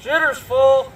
Shooter's full.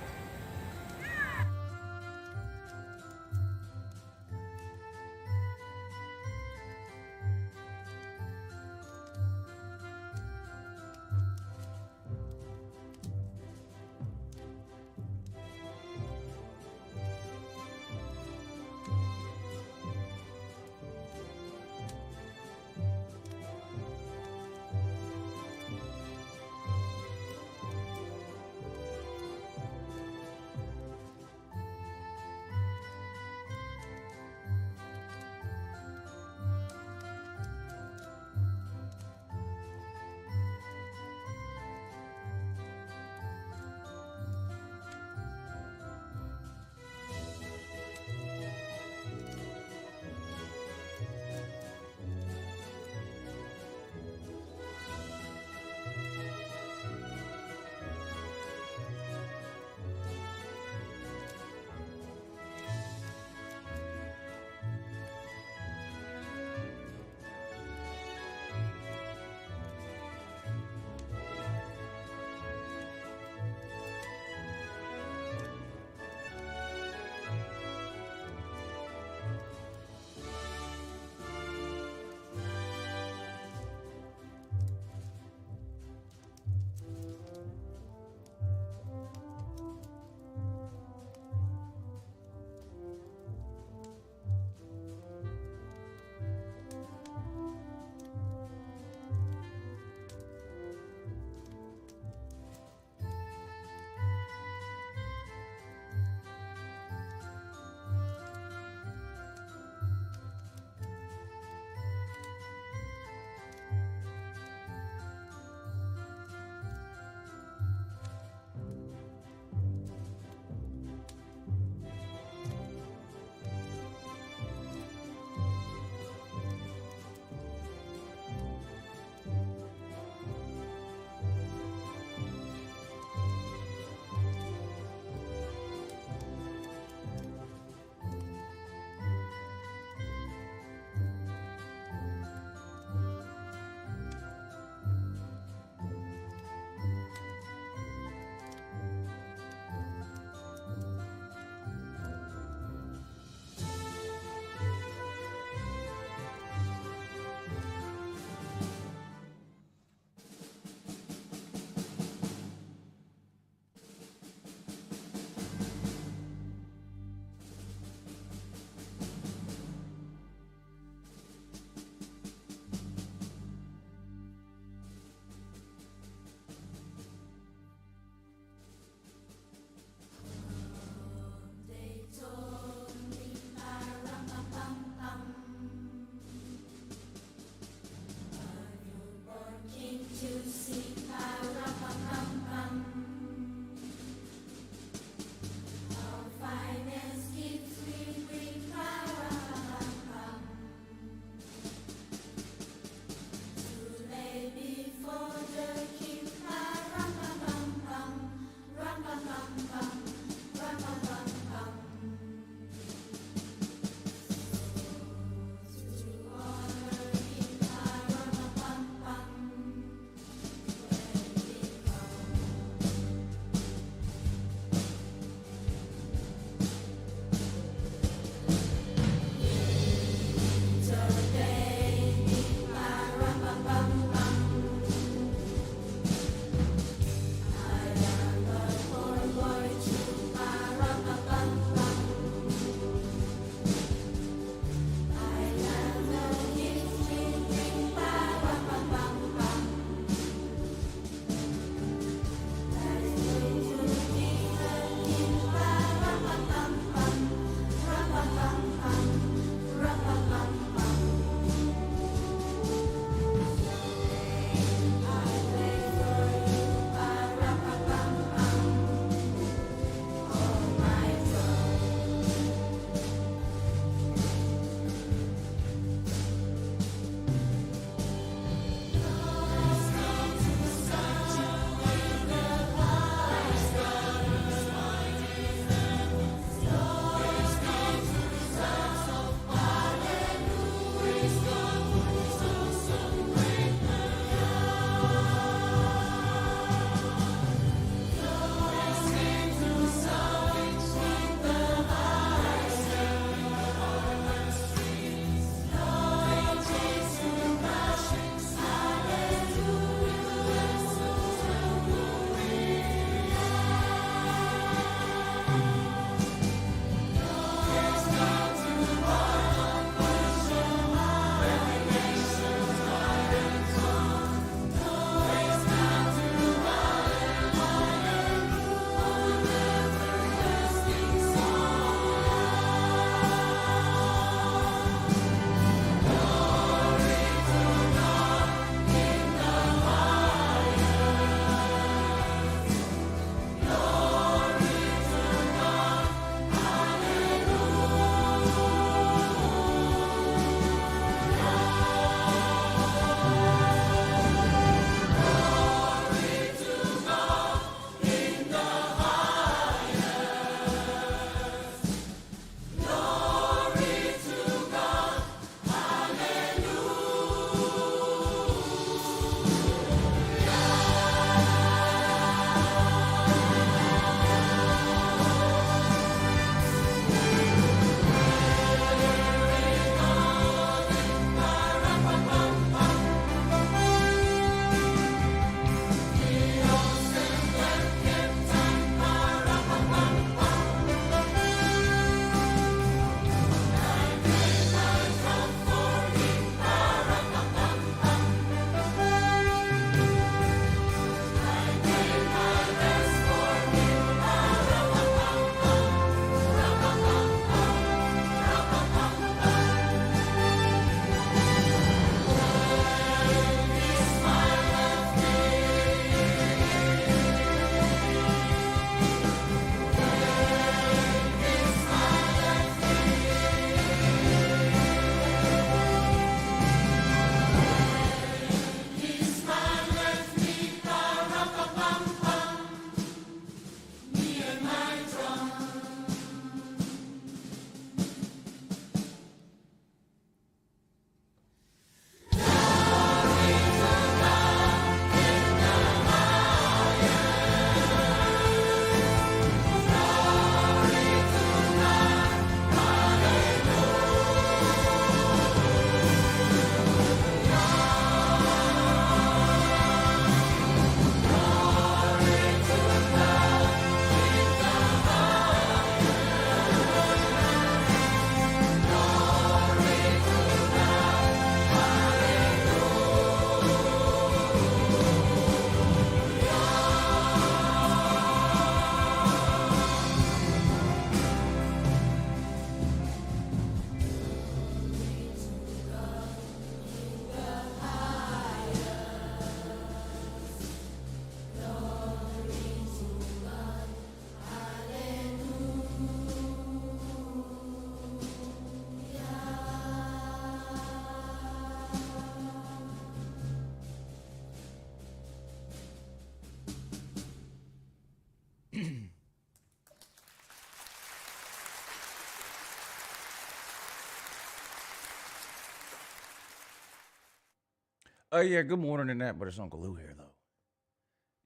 Oh, yeah, good morning and that, but it's Uncle Lou here, though.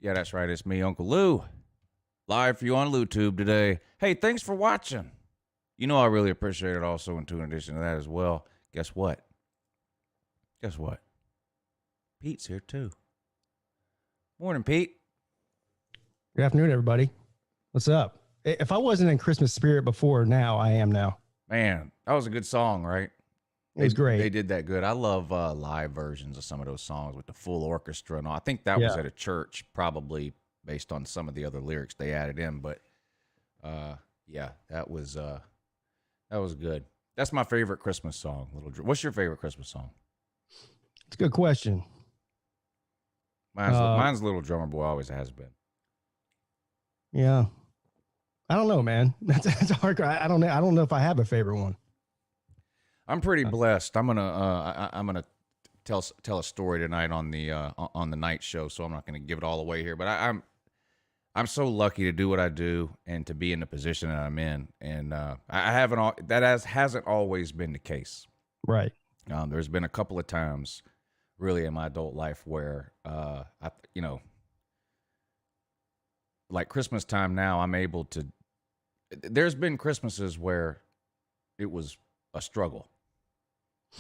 Yeah, that's right. It's me, Uncle Lou. Live for you on LouTube today. Hey, thanks for watching. You know I really appreciate it also, in addition to that as well. Guess what? Guess what? Pete's here, too. Morning, Pete. Good afternoon, everybody. What's up? If I wasn't in Christmas spirit before now, I am now. Man, that was a good song, right? It was great. They did that good. I love live versions of some of those songs with the full orchestra and all. I think that was at a church, probably based on some of the other lyrics they added in. But yeah, that was good. That's my favorite Christmas song. What's your favorite Christmas song? It's a good question. Mine's Little Drummer Boy. Always has been. Yeah, I don't know, man. That's hard. I don't know if I have a favorite one. I'm pretty blessed. I'm gonna tell a story tonight on the night show, so I'm not gonna give it all away here. But I'm so lucky to do what I do and to be in the position that I'm in, and hasn't always been the case. Right. There's been a couple of times, really, in my adult life where like Christmas time now, I'm able to. There's been Christmases where it was a struggle,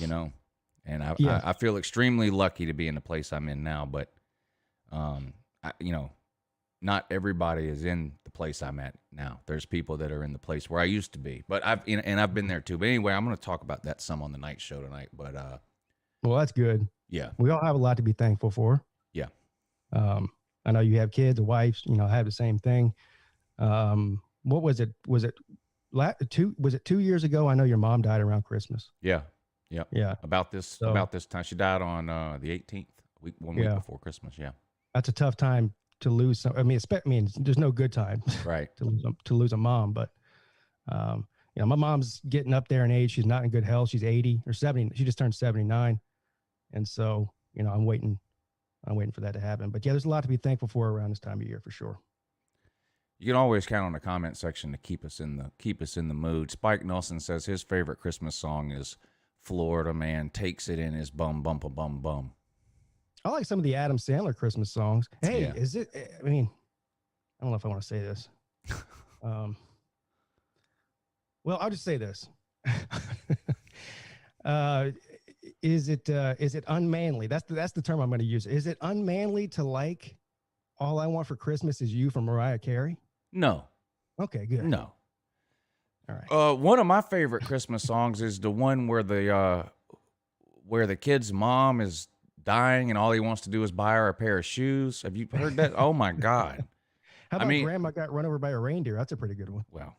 and I feel extremely lucky to be in the place I'm in now. But, not everybody is in the place I'm at now. There's people that are in the place where I used to be, but I've been there too. But anyway, I'm going to talk about that some on the night show tonight. But well, that's good. Yeah, we all have a lot to be thankful for. Yeah. I know you have kids, a wife. I have the same thing. What was it? Was it 2 years ago? I know your mom died around Christmas. Yeah. About this time, she died on the 18th, one week before Christmas. Yeah, that's a tough time to lose. Some, I mean, there's no good time, right, to lose a mom. But my mom's getting up there in age. She's not in good health. She's 80 or 70. She just turned 79, and so I'm waiting for that to happen. But yeah, there's a lot to be thankful for around this time of year, for sure. You can always count on the comment section to keep us in the mood. Spike Nelson says his favorite Christmas song is "Florida Man Takes It in His Bum Bumpa Bum Bum." I like some of the Adam Sandler Christmas songs. Hey, is it? I mean, I don't know if I want to say this. Well, I'll just say this. Is it unmanly? That's the term I'm going to use. Is it unmanly to like "All I Want for Christmas Is You" from Mariah Carey? No. Okay, good. No. All right. One of my favorite Christmas songs is the one where the kid's mom is dying and all he wants to do is buy her a pair of shoes. Have you heard that? Oh my God. How about Grandma Got Run Over by a Reindeer? That's a pretty good one. Well,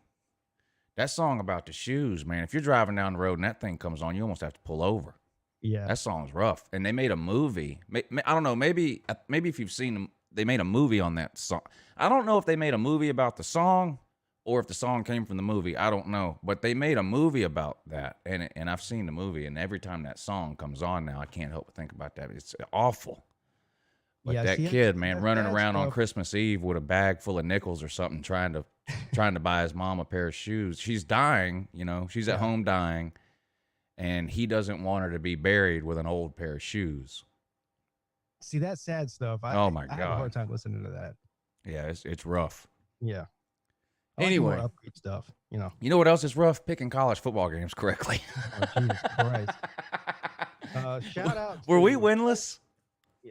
that song about the shoes, man. If you're driving down the road and that thing comes on, you almost have to pull over. Yeah. That song's rough. And they made a movie. I don't know. Maybe if you've seen them, they made a movie on that song. I don't know if they made a movie about the song or if the song came from the movie. I don't know. But they made a movie about that. And I've seen the movie. And every time that song comes on now, I can't help but think about that. It's awful. But that kid, man, running around on Christmas Eve with a bag full of nickels or something, trying to buy his mom a pair of shoes. She's dying, she's at home dying. And he doesn't want her to be buried with an old pair of shoes. See, that's sad stuff. Oh my God. I have a hard time listening to that. Yeah, it's rough. Yeah. Anyway, like upbeat stuff. You know what else is rough? Picking college football games correctly. Oh, Jesus Christ. Shout out. Were we winless?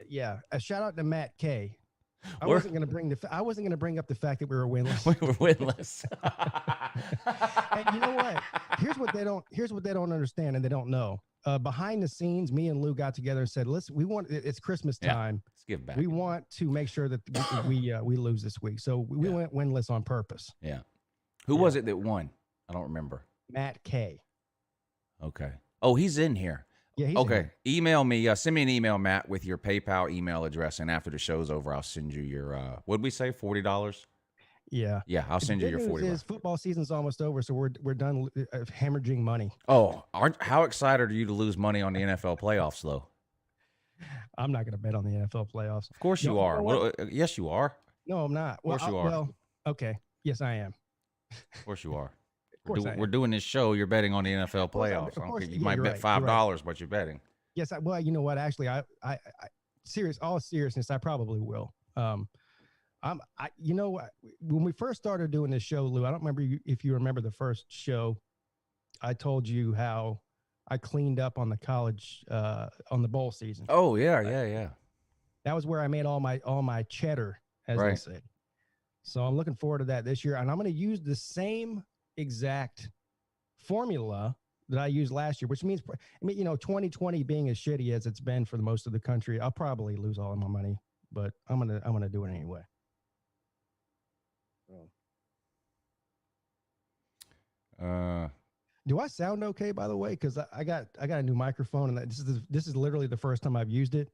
Yeah. A shout out to Matt K. I wasn't going to bring up the fact that we were winless. We were winless. And you know what? Here's what they don't understand and they don't know. Behind the scenes, me and Lou got together and said, "Listen, it's Christmas time. Let's give back. We want to make sure that we lose this week, so we went winless on purpose." Yeah. Who was it that won? I don't remember. Matt K. Okay. Oh, he's in here. Yeah. He's okay. Email me. Send me an email, Matt, with your PayPal email address, and after the show's over, I'll send you your. What'd we say? $40. Yeah. Yeah, I'll send you your $40. Football season's almost over, so we're done hemorrhaging money. Oh, how excited are you to lose money on the NFL playoffs, though? I'm not going to bet on the NFL playoffs. Of course you are. Well, yes, you are. No, I'm not. Of course you are. Well, okay. Yes, I am. Of course you are. Of course we're doing this show. You're betting on the NFL playoffs. You might bet $5, but you're betting. Yes. Well, you know what? Actually, all seriousness, I probably will. You know, when we first started doing this show, Lou, I don't remember if you remember the first show. I told you how I cleaned up on the college, on the bowl season. Oh yeah, yeah. That was where I made all my cheddar, as they say. So I'm looking forward to that this year, and I'm going to use the same exact formula that I used last year, which means, 2020 being as shitty as it's been for the most of the country, I'll probably lose all of my money, but I'm gonna do it anyway. Do I sound okay, by the way? Because I got a new microphone, and this is literally the first time I've used it,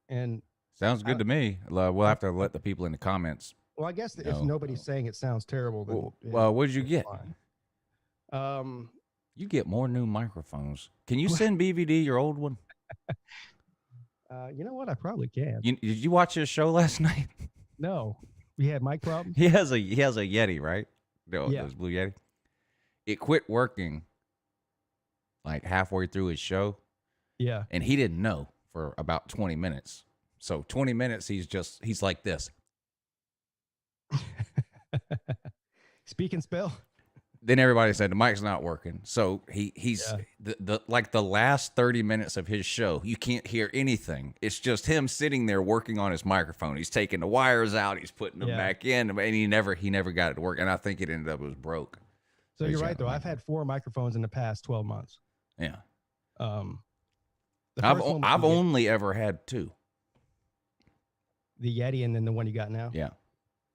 and sounds good to me. We'll have to let the people in the comments. Well, I guess if nobody's saying it sounds terrible, then well, what did you get? Fine. You get more new microphones. Can you send BVD your old one? You know what? I probably can. Did you watch his show last night? No. We had mic problems? He has a Yeti, right? No, yeah. Those Blue Yeti. It quit working like halfway through his show. Yeah. And he didn't know for about 20 minutes. So 20 minutes, he's like this. Speak and spell. Then everybody said the mic's not working. So he's the last 30 minutes of his show, you can't hear anything. It's just him sitting there working on his microphone. He's taking the wires out, he's putting them back in, and he never got it to work. And I think it ended up it was broke. So you're right though. I've had 4 microphones in the past 12 months. Yeah. I've only ever had 2. The Yeti and then the one you got now. Yeah.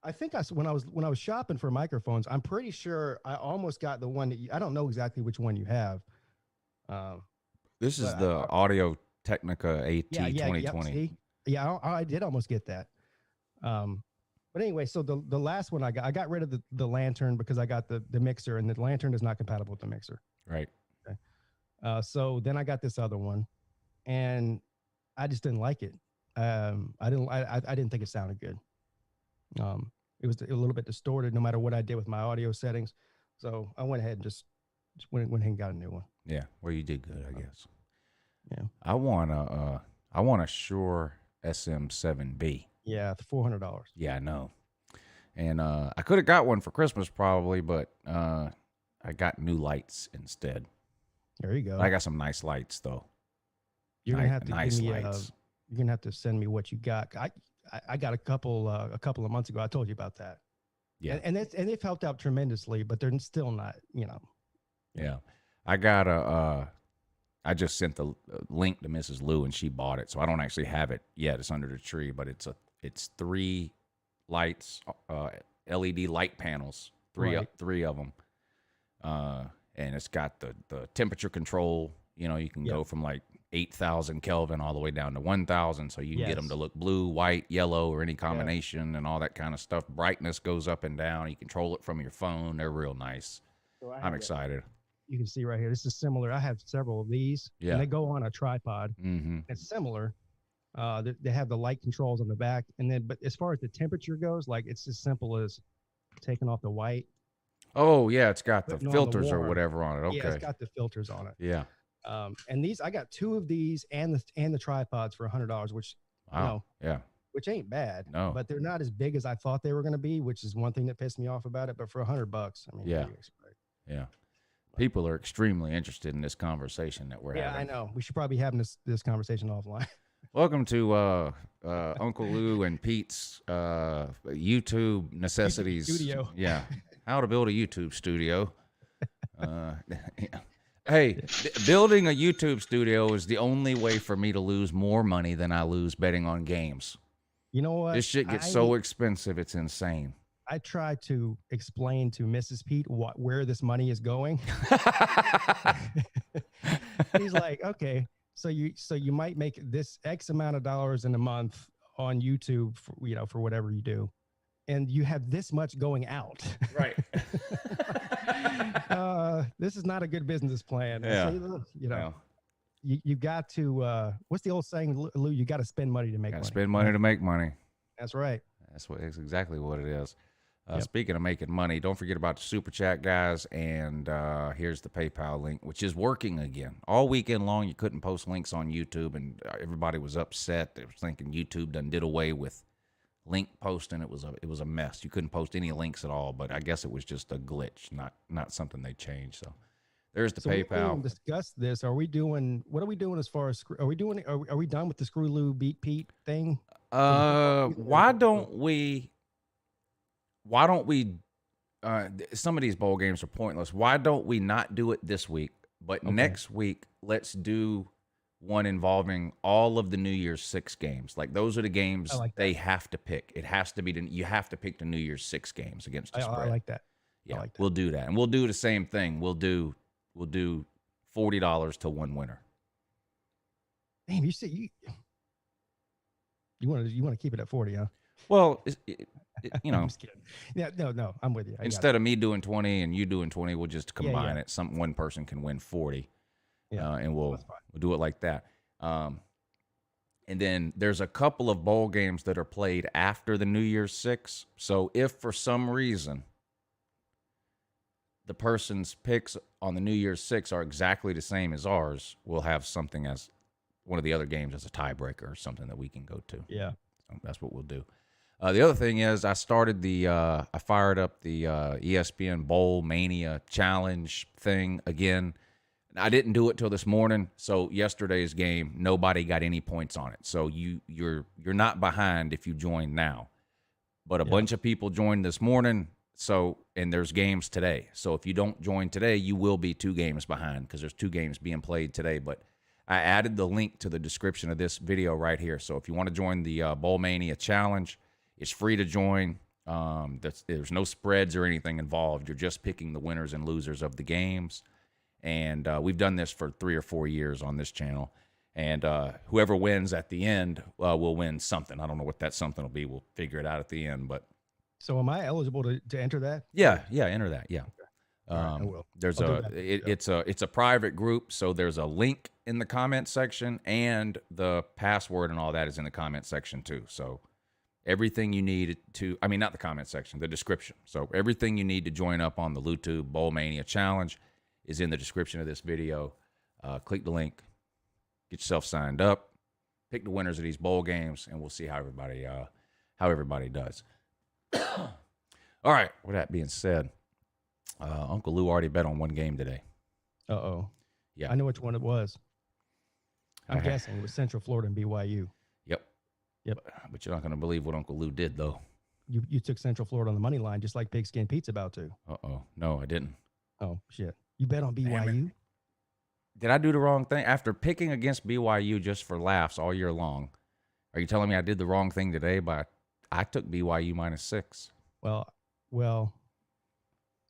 I think when I was shopping for microphones, I'm pretty sure I almost got the one that I don't know exactly which one you have. This is the Audio Technica AT 2020. Yeah, I did almost get that. But anyway, so the last one I got rid of the lantern because I got the mixer, and the lantern is not compatible with the mixer. Right. Okay. So then I got this other one, and I just didn't like it. I didn't think it sounded good. It was a little bit distorted no matter what I did with my audio settings. So I went ahead and just went ahead and got a new one. Yeah. Well, you did good, I guess. Yeah. I want a Shure SM7B. Yeah. $400. Yeah, I know. And I could have got one for Christmas probably, but I got new lights instead. There you go. I got some nice lights though. You're gonna have to give me you're gonna have to send me what you got. I got a couple of months ago. I told you about that. Yeah. And they've helped out tremendously, but they're still not, Yeah. I got I just sent the link to Mrs. Lou and she bought it. So I don't actually have it yet. It's under the tree, but it's 3 lights, LED light panels, three of them. And it's got the temperature control, you can go from like 8,000 Kelvin all the way down to 1,000. So you can get them to look blue, white, yellow, or any combination and all that kind of stuff. Brightness goes up and down. You control it from your phone. They're real nice. So I'm excited. You can see right here. This is similar. I have several of these. Yeah. And they go on a tripod. Mm-hmm. It's similar. They have the light controls on the back. But as far as the temperature goes, like it's as simple as taking off the white. Oh, yeah. It's got the filters or whatever on it. Okay. Yeah, it's got the filters on it. Yeah. And these, I got 2 of these and the tripods for $100, which, which ain't bad. No. But they're not as big as I thought they were going to be, which is one thing that pissed me off about it. But for $100, I mean, yeah. People are extremely interested in this conversation that we're having. Yeah, I know. We should probably be having this conversation offline. Welcome to Uncle Lou and Pete's YouTube necessities studio. Yeah, how to build a YouTube studio. Hey, building a YouTube studio is the only way for me to lose more money than I lose betting on games. You know what? This shit gets so expensive, it's insane. I try to explain to Mrs. Pete where this money is going. He's like, okay, so you might make this X amount of dollars in a month on YouTube for whatever you do, and you have this much going out. Right. This is not a good business plan. Yeah. So, you got to what's the old saying, Lou? You got to spend money to make money. Spend money to make money. That's right. That's exactly what it is. Yep. Speaking of making money, don't forget about the super chat, guys. And here's the PayPal link, which is working again. All weekend long, you couldn't post links on YouTube, and everybody was upset. They were thinking YouTube done did away with link posting. It was a mess. You couldn't post any links at all. But I guess it was just a glitch, not something they changed. So there's the PayPal. We didn't discuss this. Are we doing? What are we doing as far as? Are we doing? Are we done with the Screw Lou Beat Pete thing? Why don't we? Some of these bowl games are pointless. Why don't we not do it this week? But next week, let's do one involving all of the New Year's 6 games. Like, those are the games they have to pick. It has to be you have to pick the New Year's 6 games against the spread. I like that. Yeah, like that. We'll do that, and we'll do the same thing. We'll do $40 to one winner. Damn, you want to keep it at 40, huh? Well, you know, I'm just kidding. Yeah, no, I'm with you. Instead of me doing 20 and you doing 20, we'll just combine it. One person can win 40, and we'll do it like that. And then there's a couple of bowl games that are played after the New Year's 6. So if for some reason the person's picks on the New Year's 6 are exactly the same as ours, we'll have something as one of the other games as a tiebreaker or something that we can go to. Yeah, so that's what we'll do. The other thing is I fired up the ESPN Bowl Mania Challenge thing again. I didn't do it till this morning, so yesterday's game, nobody got any points on it. So you're not behind if you join now. But a bunch of people joined this morning, and there's games today. So if you don't join today, you will be 2 games behind because there's 2 games being played today. But I added the link to the description of this video right here. So if you want to join the Bowl Mania Challenge, it's free to join. There's no spreads or anything involved. You're just picking the winners and losers of the games. And we've done this for 3 or 4 years on this channel. And whoever wins at the end will win something. I don't know what that something will be. We'll figure it out at the end. But so am I eligible to enter that? Yeah, enter that. Yeah. Okay. Right, I will. It's a private group, so there's a link in the comment section, and the password and all that is in the comment section too. So everything you need not the comment section, the description. So everything you need to join up on the LouTube Bowl Mania Challenge is in the description of this video. Click the link, get yourself signed up, pick the winners of these bowl games, and we'll see how everybody does. All right. With that being said, Uncle Lou already bet on one game today. Uh-oh. Yeah. I know which one it was. I'm guessing it was Central Florida and BYU. Yep. But you're not going to believe what Uncle Lou did, though. You took Central Florida on the money line, just like Pigskin Pete's about to. Uh-oh. No, I didn't. Oh, shit. You bet on BYU? Did I do the wrong thing? After picking against BYU just for laughs all year long, are you telling me I did the wrong thing today? But I took BYU -6. Well,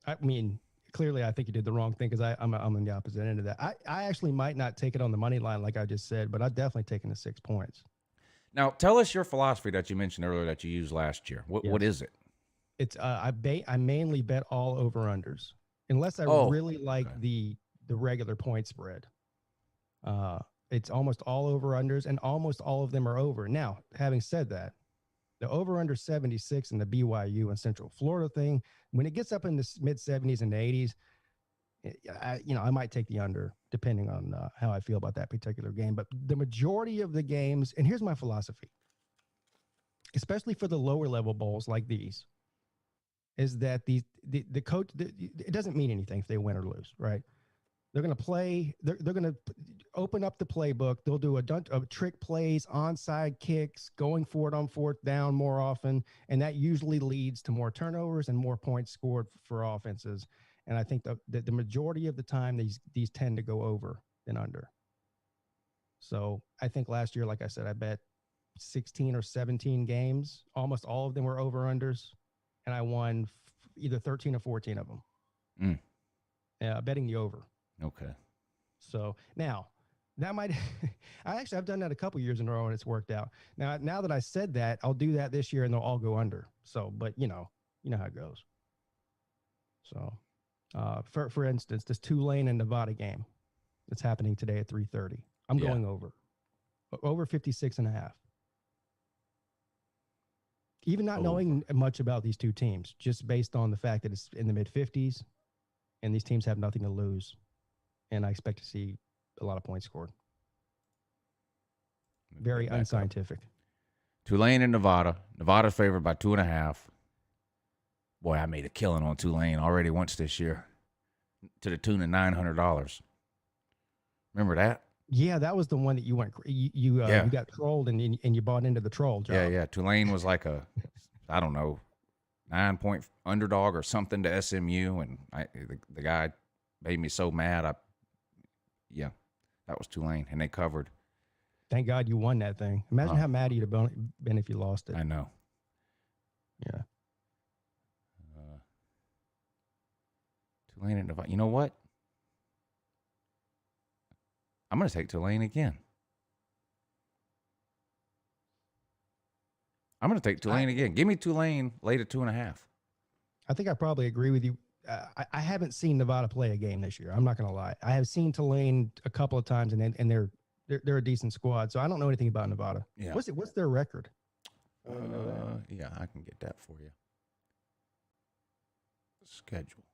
I mean, clearly I think you did the wrong thing because I'm on the opposite end of that. I actually might not take it on the money line like I just said, but I've definitely taken the 6 points. Now, tell us your philosophy that you mentioned earlier that you used last year. What is it? It's I mainly bet all over-unders. Unless I really like the regular point spread. It's almost all over-unders, and almost all of them are over. Now, having said that, the over-under 76 and the BYU and Central Florida thing, when it gets up in the mid-70s and the 80s, I might take the under depending on how I feel about that particular game. But the majority of the games, and here's my philosophy, especially for the lower level bowls like these, is that the coach, it doesn't mean anything if they win or lose, right? They're going to play. They're going to open up the playbook. They'll do a trick plays, onside kicks, going for it on 4th down more often, and that usually leads to more turnovers and more points scored for offenses. And I think the majority of the time these tend to go over than under. So I think last year, like I said, I bet 16 or 17 games. Almost all of them were over unders, and I won either 13 or 14 of them. Betting the over. Okay. So now that might, I've done that a couple years in a row and it's worked out. Now that I said that, I'll do that this year and they'll all go under. So, but you know how it goes. So, for instance, this Tulane and Nevada game that's happening today at 3:30. I'm going over 56.5. even not knowing much about these two teams, just based on the fact that it's in the mid-50s and these teams have nothing to lose. And I expect to see a lot of points scored. Very unscientific. Tulane and Nevada. Nevada's favored by 2.5. Boy, I made a killing on Tulane already once this year to the tune of $900. Remember that? Yeah, that was the one that you went. You got trolled and you bought into the troll job. Yeah. Tulane was like a, I don't know, 9-point underdog or something to SMU, and the guy made me so mad. That was Tulane, and they covered. Thank God you won that thing. Imagine how mad you'd have been if you lost it. I know. Yeah. Tulane and Nevada. You know what? I'm going to take Tulane again. Give me Tulane late at 2.5. I think I probably agree with you. I haven't seen Nevada play a game this year. I'm not going to lie. I have seen Tulane a couple of times, and they're a decent squad. So I don't know anything about Nevada. Yeah. What's their record? Yeah, I can get that for you. Schedule.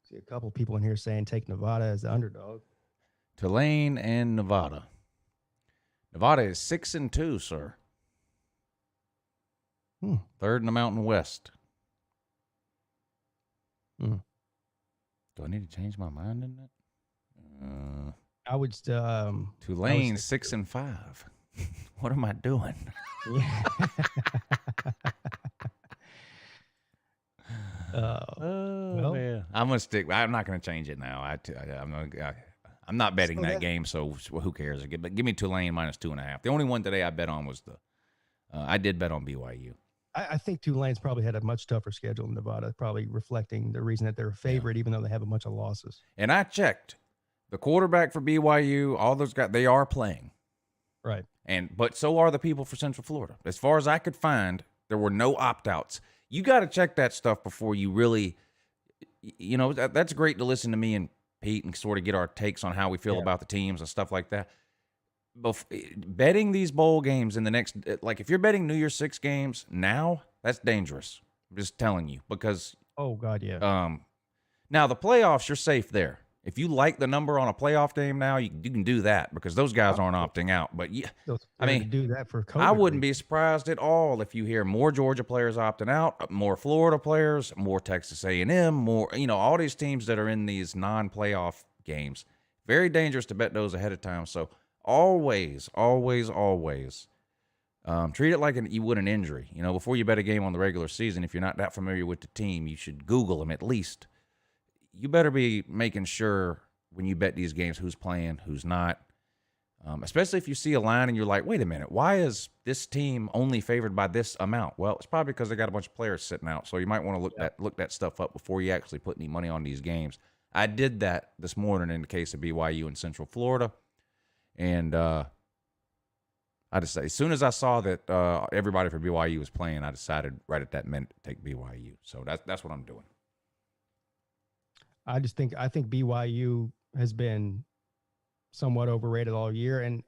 See a couple of people in here saying take Nevada as the underdog. Tulane and Nevada. Nevada is 6-2, sir. Third in the Mountain West. Do I need to change my mind in that? I would Tulane 6-5. What am I doing? Well, yeah. I'm gonna stick. I'm not gonna change it now. I'm not betting that game, so who cares? But give me Tulane minus 2.5. The only one today I bet on was I did bet on BYU. I think Tulane's probably had a much tougher schedule than Nevada, probably reflecting the reason that they're a favorite, even though they have a bunch of losses. And I checked. The quarterback for BYU, all those guys, they are playing. Right. But so are the people for Central Florida. As far as I could find, there were no opt-outs. You got to check that stuff before you really, that's great to listen to me and Pete and sort of get our takes on how we feel about the teams and stuff like that. Betting these bowl games in the next, like if you're betting New Year's 6 games now, that's dangerous. I'm just telling you because. Oh God, yeah. Now the playoffs, you're safe there. If you like the number on a playoff game now, you can do that because those guys aren't opting out. But yeah, I mean, do that for COVID. I wouldn't be surprised at all if you hear more Georgia players opting out, more Florida players, more Texas A&M, more all these teams that are in these non-playoff games. Very dangerous to bet those ahead of time. So always, always, always treat it like you would an injury. Before you bet a game on the regular season, if you're not that familiar with the team, you should Google them at least. You better be making sure when you bet these games who's playing, who's not, especially if you see a line and you're like, wait a minute, why is this team only favored by this amount? Well, it's probably because they got a bunch of players sitting out. So you might want to look that stuff up before you actually put any money on these games. I did that this morning in the case of BYU in Central Florida. And I decided, as soon as I saw that everybody for BYU was playing, I decided right at that minute to take BYU. So that's what I'm doing. I think BYU has been somewhat overrated all year, and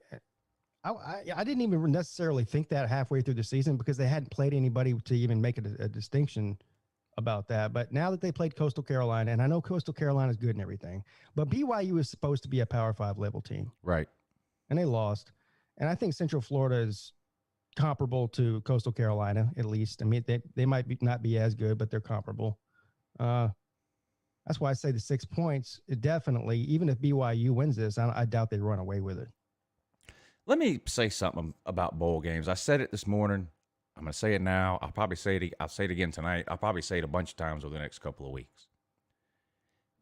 I didn't even necessarily think that halfway through the season because they hadn't played anybody to even make a distinction about that. But now that they played Coastal Carolina, and I know Coastal Carolina is good and everything, but BYU is supposed to be a Power 5 level team, right? And they lost, and I think Central Florida is comparable to Coastal Carolina at least. I mean, they might not be as good, but they're comparable. That's why I say the 6 points, definitely, even if BYU wins this, I doubt they run away with it. Let me say something about bowl games. I said it this morning. I'm going to say it now. I'll say it again tonight. I'll probably say it a bunch of times over the next couple of weeks.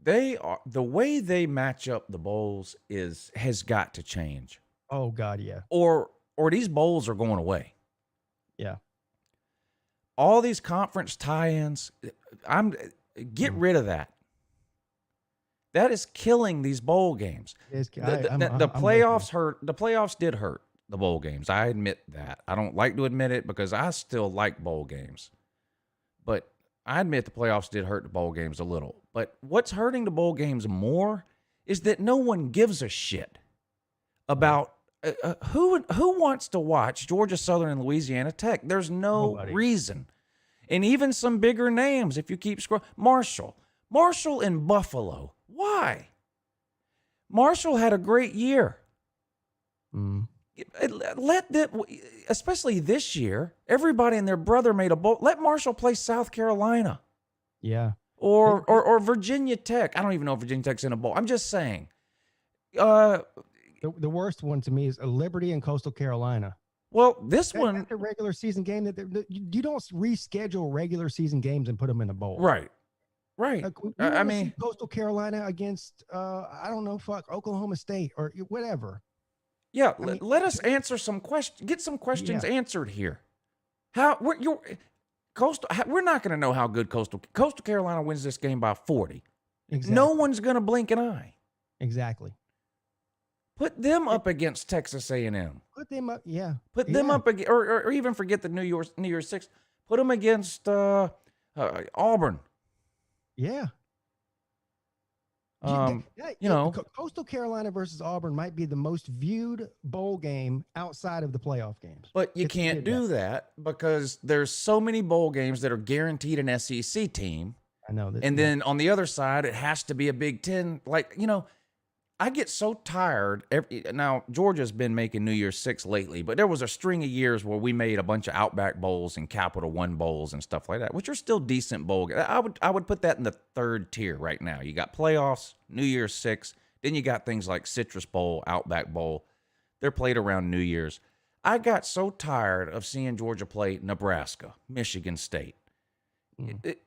The way they match up the bowls has got to change. Oh God, yeah. Or these bowls are going away. Yeah. All these conference tie-ins, get rid of that. That is killing these bowl games. The playoffs hurt. The playoffs did hurt the bowl games. I admit that. I don't like to admit it because I still like bowl games. But I admit the playoffs did hurt the bowl games a little. But what's hurting the bowl games more is that no one gives a shit about who wants to watch Georgia Southern and Louisiana Tech? There's no Nobody. reason. And even some bigger names, if you keep scrolling. Marshall in Buffalo. Why? Marshall had a great year. Let them, especially this year, everybody and their brother made a bowl. Let Marshall play South Carolina. Yeah. Or Virginia Tech. I don't even know if Virginia Tech's in a bowl. I'm just saying. The worst one to me is Liberty and Coastal Carolina. Well, that's a regular season game that you don't reschedule regular season games and put them in a bowl. Right. Like, I mean, Coastal Carolina against I don't know, Oklahoma State or whatever. Yeah, let us answer some questions. Get some questions answered here. We're not going to know how good Coastal Carolina wins this game by 40. Exactly. No one's going to blink an eye. Exactly. Put them up against Texas A&M. Put them up, yeah. Put them up against, or even forget the New Year's Six. Put them against Auburn. Yeah. Coastal Carolina versus Auburn might be the most viewed bowl game outside of the playoff games. But you can't do that because there's so many bowl games that are guaranteed an SEC team. I know that. And then on the other side, it has to be a Big Ten. Like, I get so tired. Now, Georgia's been making New Year's Six lately, but there was a string of years where we made a bunch of Outback Bowls and Capital One Bowls and stuff like that, which are still decent bowl games. I would put that in the third tier right now. You got playoffs, New Year's Six, then you got things like Citrus Bowl, Outback Bowl. They're played around New Year's. I got so tired of seeing Georgia play Nebraska, Michigan State.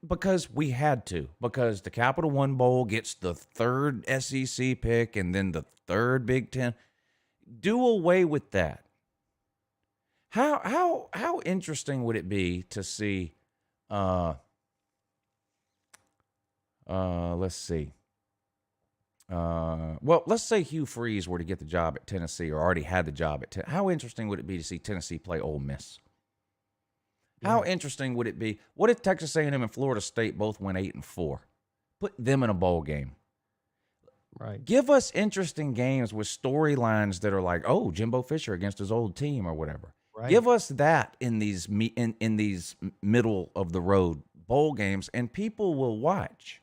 Because we had to. Because the Capital One Bowl gets the third SEC pick and then the third Big Ten. Do away with that. How interesting would it be to see? Let's see. Well, let's say Hugh Freeze were to get the job at Tennessee or already had the job at Tennessee. How interesting would it be to see Tennessee play Ole Miss? How interesting would it be? What if Texas A&M and Florida State both went 8-4? Put them in a bowl game. Right. Give us interesting games with storylines that are like, oh, Jimbo Fisher against his old team or whatever. Right. Give us that in these in these middle of the road bowl games, and people will watch.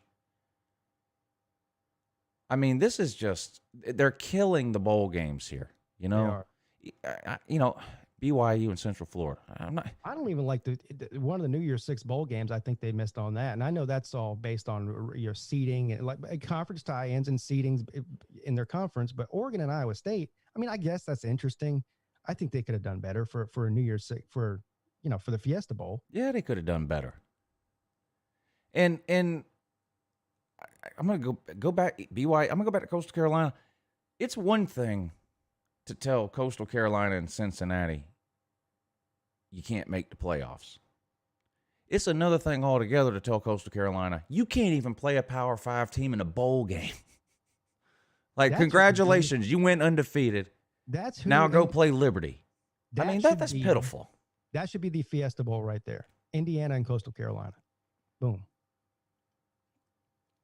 I mean, this is just they're killing the bowl games here. They are. BYU and Central Florida. I don't even like the one of the New Year's Six bowl games. I think they missed on that, and I know that's all based on your seeding and like conference tie-ins and seedings in their conference. But Oregon and Iowa State. I mean, I guess that's interesting. I think they could have done better for a New Year's Six for the Fiesta Bowl. Yeah, they could have done better. And I'm gonna go back BYU. I'm gonna go back to Coastal Carolina. It's one thing to tell Coastal Carolina and Cincinnati you can't make the playoffs. It's another thing altogether to tell Coastal Carolina you can't even play a Power 5 team in a bowl game. Congratulations, you went undefeated. Now go play Liberty. That's pitiful. That should be the Fiesta Bowl right there. Indiana and Coastal Carolina. Boom.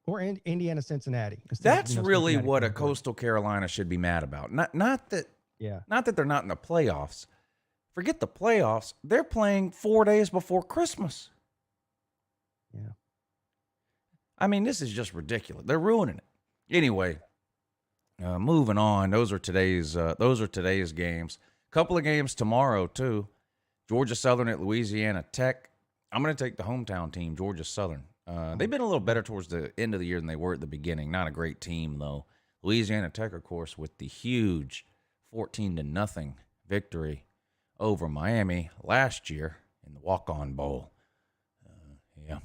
Or Indiana, Cincinnati. That's really what a Coastal Carolina should be mad about. Not that they're not in the playoffs. Forget the playoffs. They're playing 4 days before Christmas. Yeah. I mean, this is just ridiculous. They're ruining it. Anyway, moving on. Those are today's games. Couple of games tomorrow too. Georgia Southern at Louisiana Tech. I'm going to take the hometown team, Georgia Southern. They've been a little better towards the end of the year than they were at the beginning. Not a great team, though. Louisiana Tech, of course, with the huge 14-0 victory over Miami last year in the Walk-On Bowl. Yeah.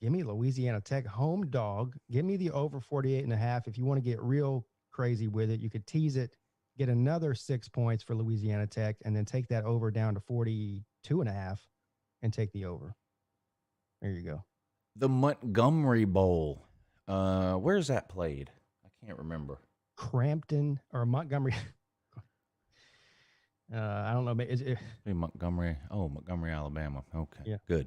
Give me Louisiana Tech home dog. Give me the over 48.5. If you want to get real crazy with it, you could tease it, get another 6 points for Louisiana Tech, and then take that over down to 42.5 and take the over. There you go. The Montgomery Bowl. Where's that played? I can't remember. Crampton or Montgomery. I don't know. Is it Montgomery? Oh, Montgomery, Alabama. Okay. Yeah. Good.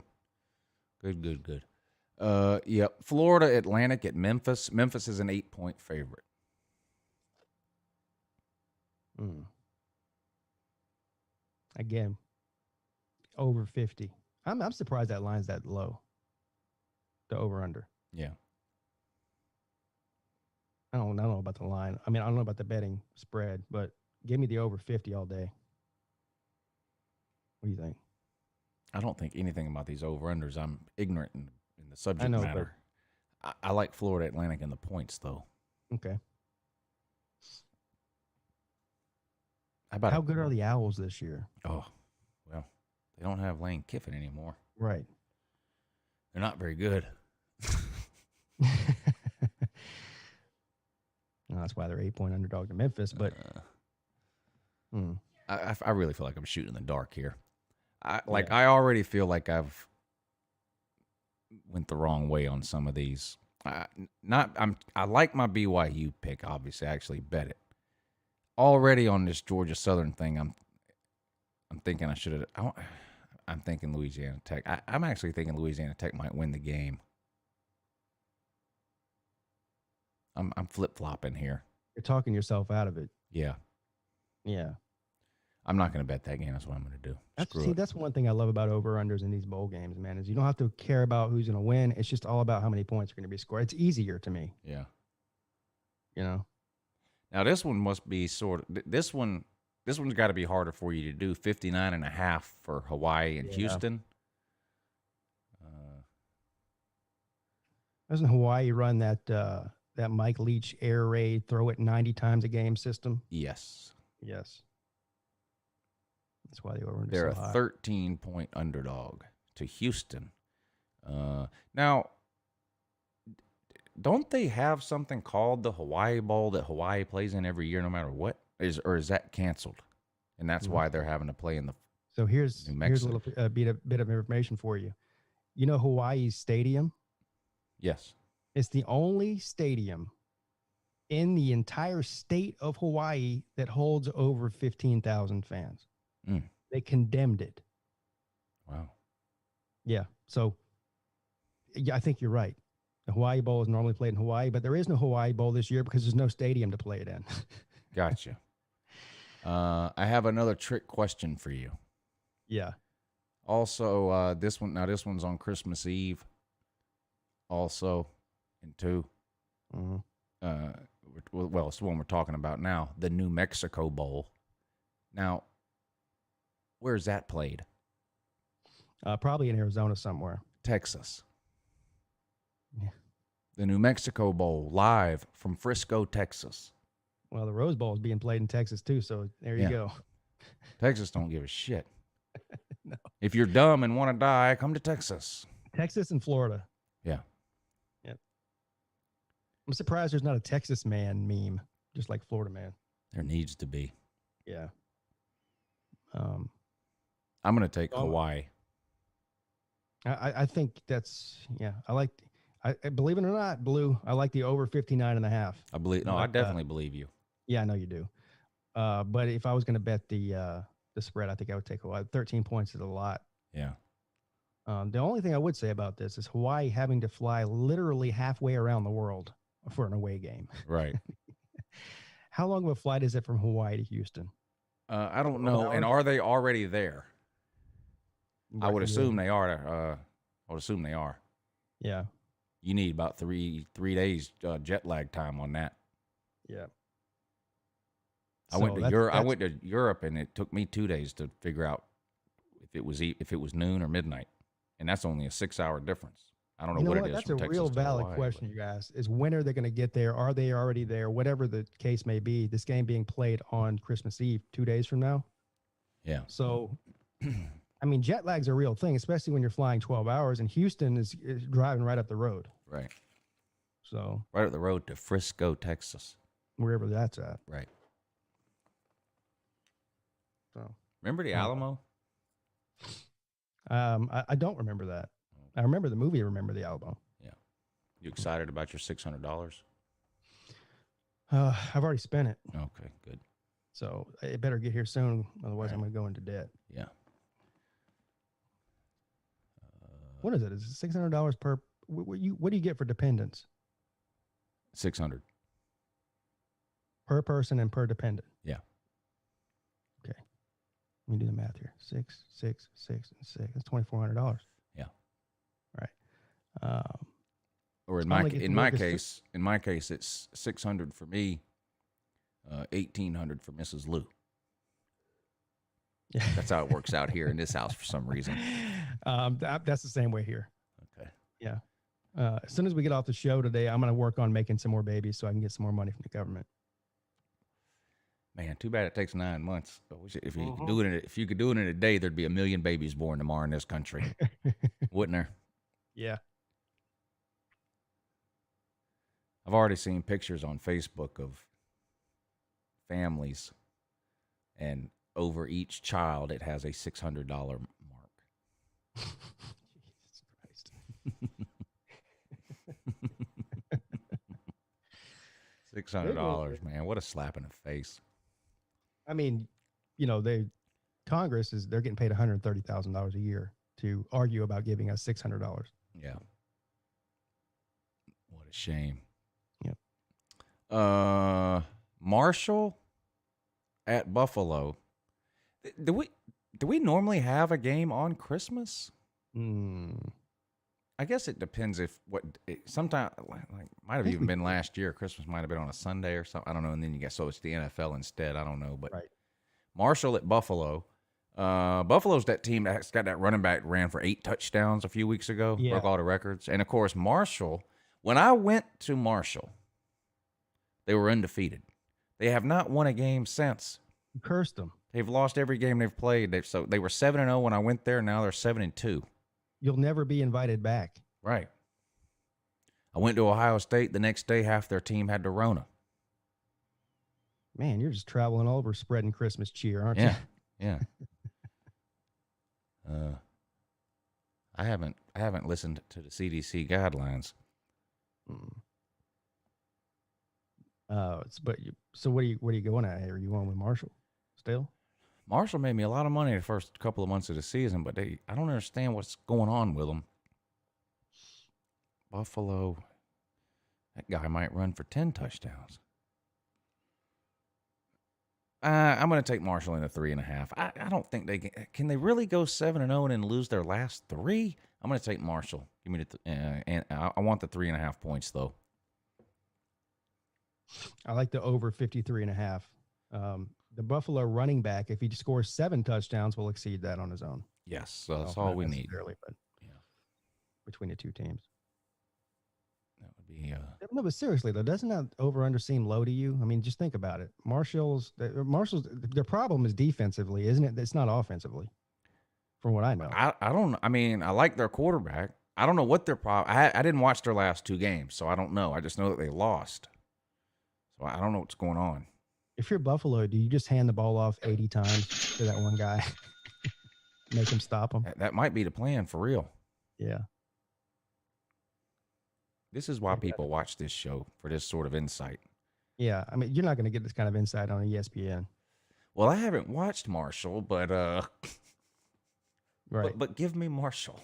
Yep. Florida Atlantic at Memphis. Memphis is an 8-point favorite. Again, over 50. I'm surprised that line's that low. The over under. Yeah. I don't know about the line. I mean, I don't know about the betting spread, but give me the over 50 all day. What do you think? I don't think anything about these over-unders. I'm ignorant in the subject know, matter. I like Florida Atlantic in the points, though. Okay. How good are the Owls this year? Oh, well, they don't have Lane Kiffin anymore. Right. They're not very good. Well, that's why they're 8-point underdog to Memphis. But I really feel like I'm shooting in the dark here. I already feel like I've went the wrong way on some of these. I like my BYU pick. Obviously, I actually bet it. Already on this Georgia Southern thing, I'm thinking I should have. I'm thinking Louisiana Tech. I'm actually thinking Louisiana Tech might win the game. I'm flip flopping here. You're talking yourself out of it. Yeah. Yeah. I'm not going to bet that game. That's what I'm going to do. That's one thing I love about over-unders in these bowl games, man, is you don't have to care about who's going to win. It's just all about how many points are going to be scored. It's easier to me. Yeah. You know? Now, this one must be this one's got to be harder for you to do. 59.5 for Hawaii and Houston. Doesn't Hawaii run that Mike Leach air raid, throw it 90 times a game system? Yes. That's why the over-under They're is so a high. 13-point underdog to Houston. Now, don't they have something called the Hawaii Bowl that Hawaii plays in every year no matter what? Or is that canceled? And that's why they're having to play in the So here's New a Mexico. little bit of information for you. You know Hawaii's stadium? Yes. It's the only stadium in the entire state of Hawaii that holds over 15,000 fans. They condemned it. Wow. Yeah. So, yeah, I think you're right. The Hawaii Bowl is normally played in Hawaii, but there is no Hawaii Bowl this year because there's no stadium to play it in. Gotcha. I have another trick question for you. Yeah. Also, this one's on Christmas Eve. Also, in 2. Well, it's the one we're talking about now, the New Mexico Bowl. Now, where's that played? Probably in Arizona somewhere. Texas. Yeah. The New Mexico Bowl, live from Frisco, Texas. Well, the Rose Bowl is being played in Texas too, so there you go. Texas don't give a shit. No. If you're dumb and want to die, come to Texas. Texas and Florida. Yeah. Yep. I'm surprised there's not a Texas man meme, just like Florida man. There needs to be. Yeah. I'm going to take Hawaii. I think that's, I believe it or not, Blue, I like the over 59.5. I believe. No, I definitely believe you. Yeah, I know you do. But if I was going to bet the spread, I think I would take Hawaii. 13 points is a lot. Yeah. The only thing I would say about this is Hawaii having to fly literally halfway around the world for an away game. Right. How long of a flight is it from Hawaii to Houston? I don't know. And are they already there? I would assume they are. I would assume they are. Yeah. You need about three days jet lag time on that. Yeah. I went to Europe, and it took me 2 days to figure out if it was noon or midnight, and that's only a 6-hour difference. I don't know what it is. That's a real valid question, you guys. Is when are they going to get there? Are they already there? Whatever the case may be, this game being played on Christmas Eve, 2 days from now. Yeah. So, I mean, jet lag's a real thing, especially when you're flying 12 hours, and Houston is driving right up the road. Right. So right up the road to Frisco, Texas. Wherever that's at. Right. So remember the Alamo? I don't remember that. I remember the movie. Remember the Alamo. Yeah. You excited about your $600? I've already spent it. Okay, good. So it better get here soon, otherwise I'm going to go into debt. Yeah. What is it? Is it $600 per? What do you get for dependents? 600 per person and per dependent. Yeah. Okay. Let me do the math here. 6, 6, 6, and 6. That's $2,400. Yeah. Right. Or in my case, it's 600 for me, 1,800 for Mrs. Lou. Yeah. That's how it works out here in this house for some reason. That's the same way here. Okay. Yeah. As soon as we get off the show today, I'm going to work on making some more babies so I can get some more money from the government. Man, too bad it takes 9 months. If you could do it, if you could do it in a day, there'd be 1 million babies born tomorrow in this country, wouldn't there? Yeah. I've already seen pictures on Facebook of families, and over each child, it has a $600 mark. Jesus Christ. $600, man. What a slap in the face. I mean, you know, Congress they're getting paid $130,000 a year to argue about giving us $600. Yeah. What a shame. Yep. Marshall at Buffalo. Do we normally have a game on Christmas? I guess it depends sometime like might have even been last year. Christmas might have been on a Sunday or something. I don't know. And then so it's the NFL instead. I don't know. But right. Marshall at Buffalo. Buffalo's that team that's got that running back ran for 8 touchdowns a few weeks ago. Yeah. Broke all the records. And of course, Marshall. When I went to Marshall, they were undefeated. They have not won a game since. You cursed them. They've lost every game they've played. They were 7-0 when I went there. Now they're 7-2. You'll never be invited back. Right. I went to Ohio State. The next day, half their team had the Rona. Man, you're just traveling all over spreading Christmas cheer, aren't you? Yeah. I haven't listened to the CDC guidelines. So what are you going at here? Are you going with Marshall still? Marshall made me a lot of money the first couple of months of the season, but I don't understand what's going on with them. Buffalo, that guy might run for 10 touchdowns. I'm going to take Marshall in a 3.5. I don't think they can they really go 7-0 and then lose their last 3. I'm going to take Marshall. Give me and I want the 3.5 points though. I like the over 53.5. The Buffalo running back, if he scores 7 touchdowns, will exceed that on his own. Yes, so that's all we need. But yeah, between the two teams. That would be. No, but seriously though, doesn't that over/under seem low to you? I mean, just think about it. Marshall's their problem is defensively, isn't it? It's not offensively, from what I know. I don't. I mean, I like their quarterback. I don't know what their problem. I didn't watch their last 2 games, so I don't know. I just know that they lost. So I don't know what's going on. If you're Buffalo, do you just hand the ball off 80 times to that one guy? Make him stop him? That might be the plan for real. Yeah. This is why people watch this show, for this sort of insight. Yeah. I mean, you're not going to get this kind of insight on ESPN. Well, I haven't watched Marshall, but right. But give me Marshall.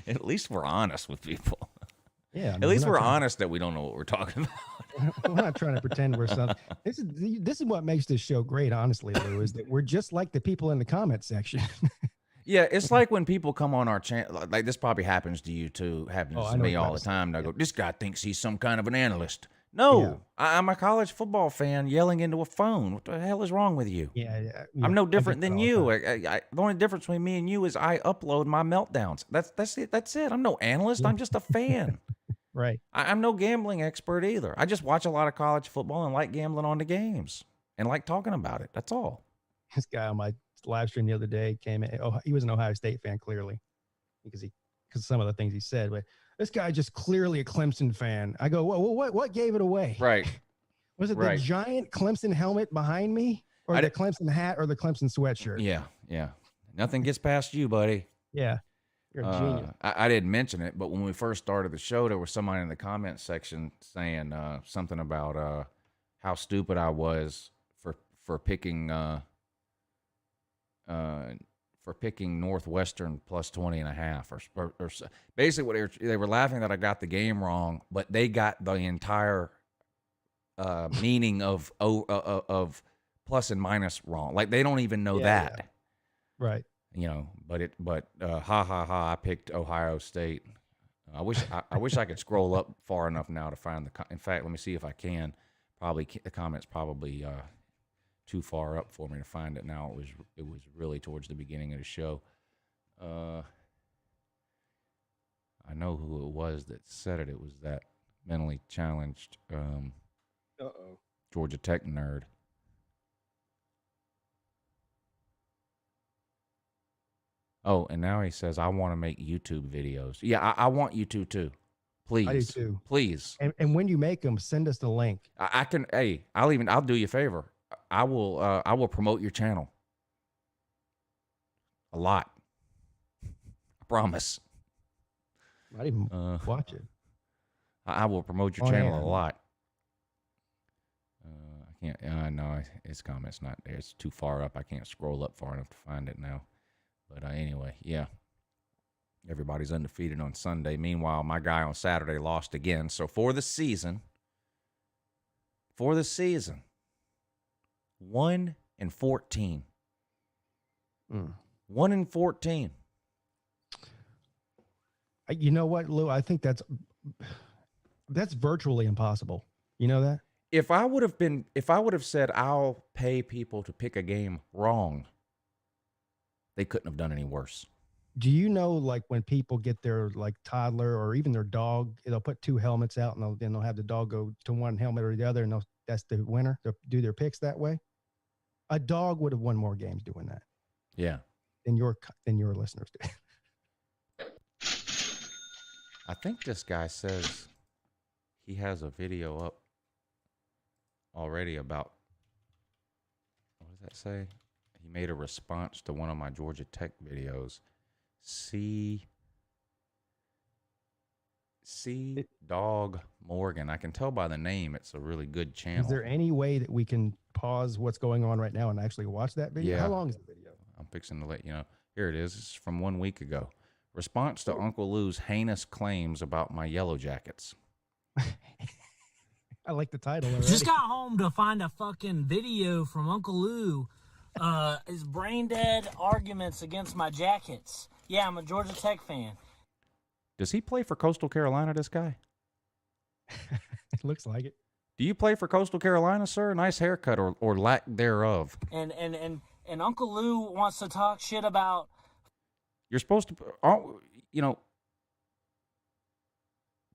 At least we're honest with people. Yeah, I mean, at least we're honest that we don't know what we're talking about. We're not trying to pretend we're something. This is what makes this show great, honestly, Lou, is that we're just like the people in the comment section. Yeah, it's like when people come on our channel, like this probably happens to you too, happens to me all the time. And I go, this guy thinks he's some kind of an analyst. No, I'm a college football fan yelling into a phone. What the hell is wrong with you? Yeah. I'm no different than you. The only difference between me and you is I upload my meltdowns. That's it. That's it. I'm no analyst. I'm just a fan. Right. I'm no gambling expert either. I just watch a lot of college football and like gambling on the games and like talking about it. That's all. This guy on my live stream the other day came in. Oh, he was an Ohio State fan, clearly, because some of the things he said. But this guy just clearly a Clemson fan. I go, what gave it away? Right. Was it the giant Clemson helmet behind me, or the Clemson hat, or the Clemson sweatshirt? Yeah. Nothing gets past you, buddy. Yeah. You're a genius. I didn't mention it, but when we first started the show, there was somebody in the comment section saying something about how stupid I was for picking Northwestern plus 20.5, or basically what they were laughing that I got the game wrong, but they got the entire meaning of plus and minus wrong. Like they don't even know that. Yeah. Right. You know, but ha ha ha, I picked Ohio State. I wish I could scroll up far enough now to find in fact, let me see if I can. Probably the comments probably too far up for me to find it now. It was really towards the beginning of the show. I know who it was that said it. It was that mentally challenged Georgia Tech nerd. Oh, and now he says, I want to make YouTube videos. Yeah, I want you to too. Please. I do too. Please. And when you make them, send us the link. I can, hey, I'll do you a favor. I will promote your channel. A lot. I promise. I didn't even watch it. I will promote your channel a lot. I can't, no, his comment's not there. It's too far up. I can't scroll up far enough to find it now. But anyway, yeah. Everybody's undefeated on Sunday. Meanwhile, my guy on Saturday lost again. So for the season, 1-14. Mm. 1-14. You know what, Lou? I think that's virtually impossible. You know that? If I would have said I'll pay people to pick a game wrong, they couldn't have done any worse. Do you know, like when people get their like toddler or even their dog, they'll put two helmets out and they'll have the dog go to one helmet or the other, and that's the winner. They'll do their picks that way. A dog would have won more games doing that. Yeah. Than your listeners did. I think this guy says he has a video up already about, what does that say? He made a response to one of my Georgia Tech videos. C Dog Morgan. I can tell by the name it's a really good channel. Is there any way that we can pause what's going on right now and actually watch that video? Yeah. How long is the video? I'm fixing to let you know. Here it is. It's from 1 week ago. Response to Uncle Lou's heinous claims about my Yellow Jackets. I like the title already. Just got home to find a fucking video from Uncle Lou. His brain dead arguments against my jackets. Yeah, I'm a Georgia Tech fan. Does he play for Coastal Carolina, this guy? It looks like it. Do you play for Coastal Carolina, sir? Nice haircut or lack thereof. And Uncle Lou wants to talk shit about... You're supposed to, you know,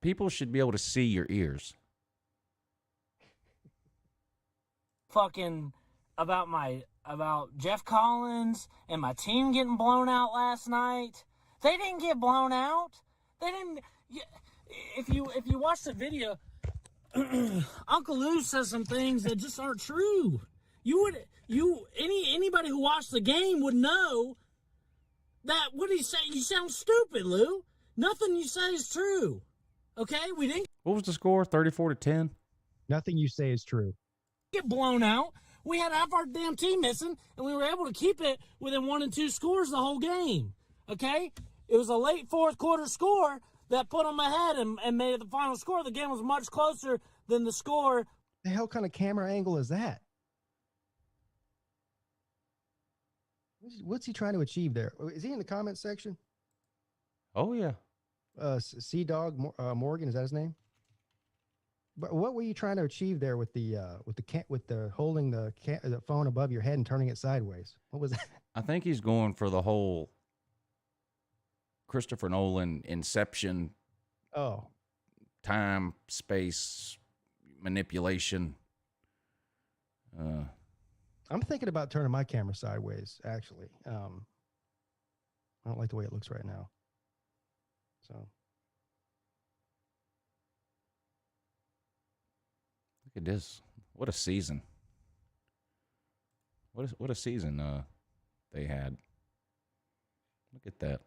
people should be able to see your ears. Fucking about Jeff Collins and my team getting blown out last night. They didn't get blown out. They didn't. If you watch the video, Uncle Lou says some things that just aren't true. Anybody who watched the game would know that what he say. You sound stupid, Lou. Nothing you say is true. Okay, we didn't. What was the score? 34-10. Nothing you say is true. Get blown out. We had half our damn team missing, and we were able to keep it within 1 and 2 scores the whole game. Okay? It was a late fourth quarter score that put them ahead and made it the final score. The game was much closer than the score. The hell kind of camera angle is that? What's he trying to achieve there? Is he in the comment section? Oh, yeah. C Dog Morgan, is that his name? But what were you trying to achieve there with the holding the phone above your head and turning it sideways? What was that? I think he's going for the whole Christopher Nolan Inception. Oh, time, space, manipulation. I'm thinking about turning my camera sideways. Actually, I don't like the way it looks right now. So. Look at this. What a season. What a season they had. Look at that.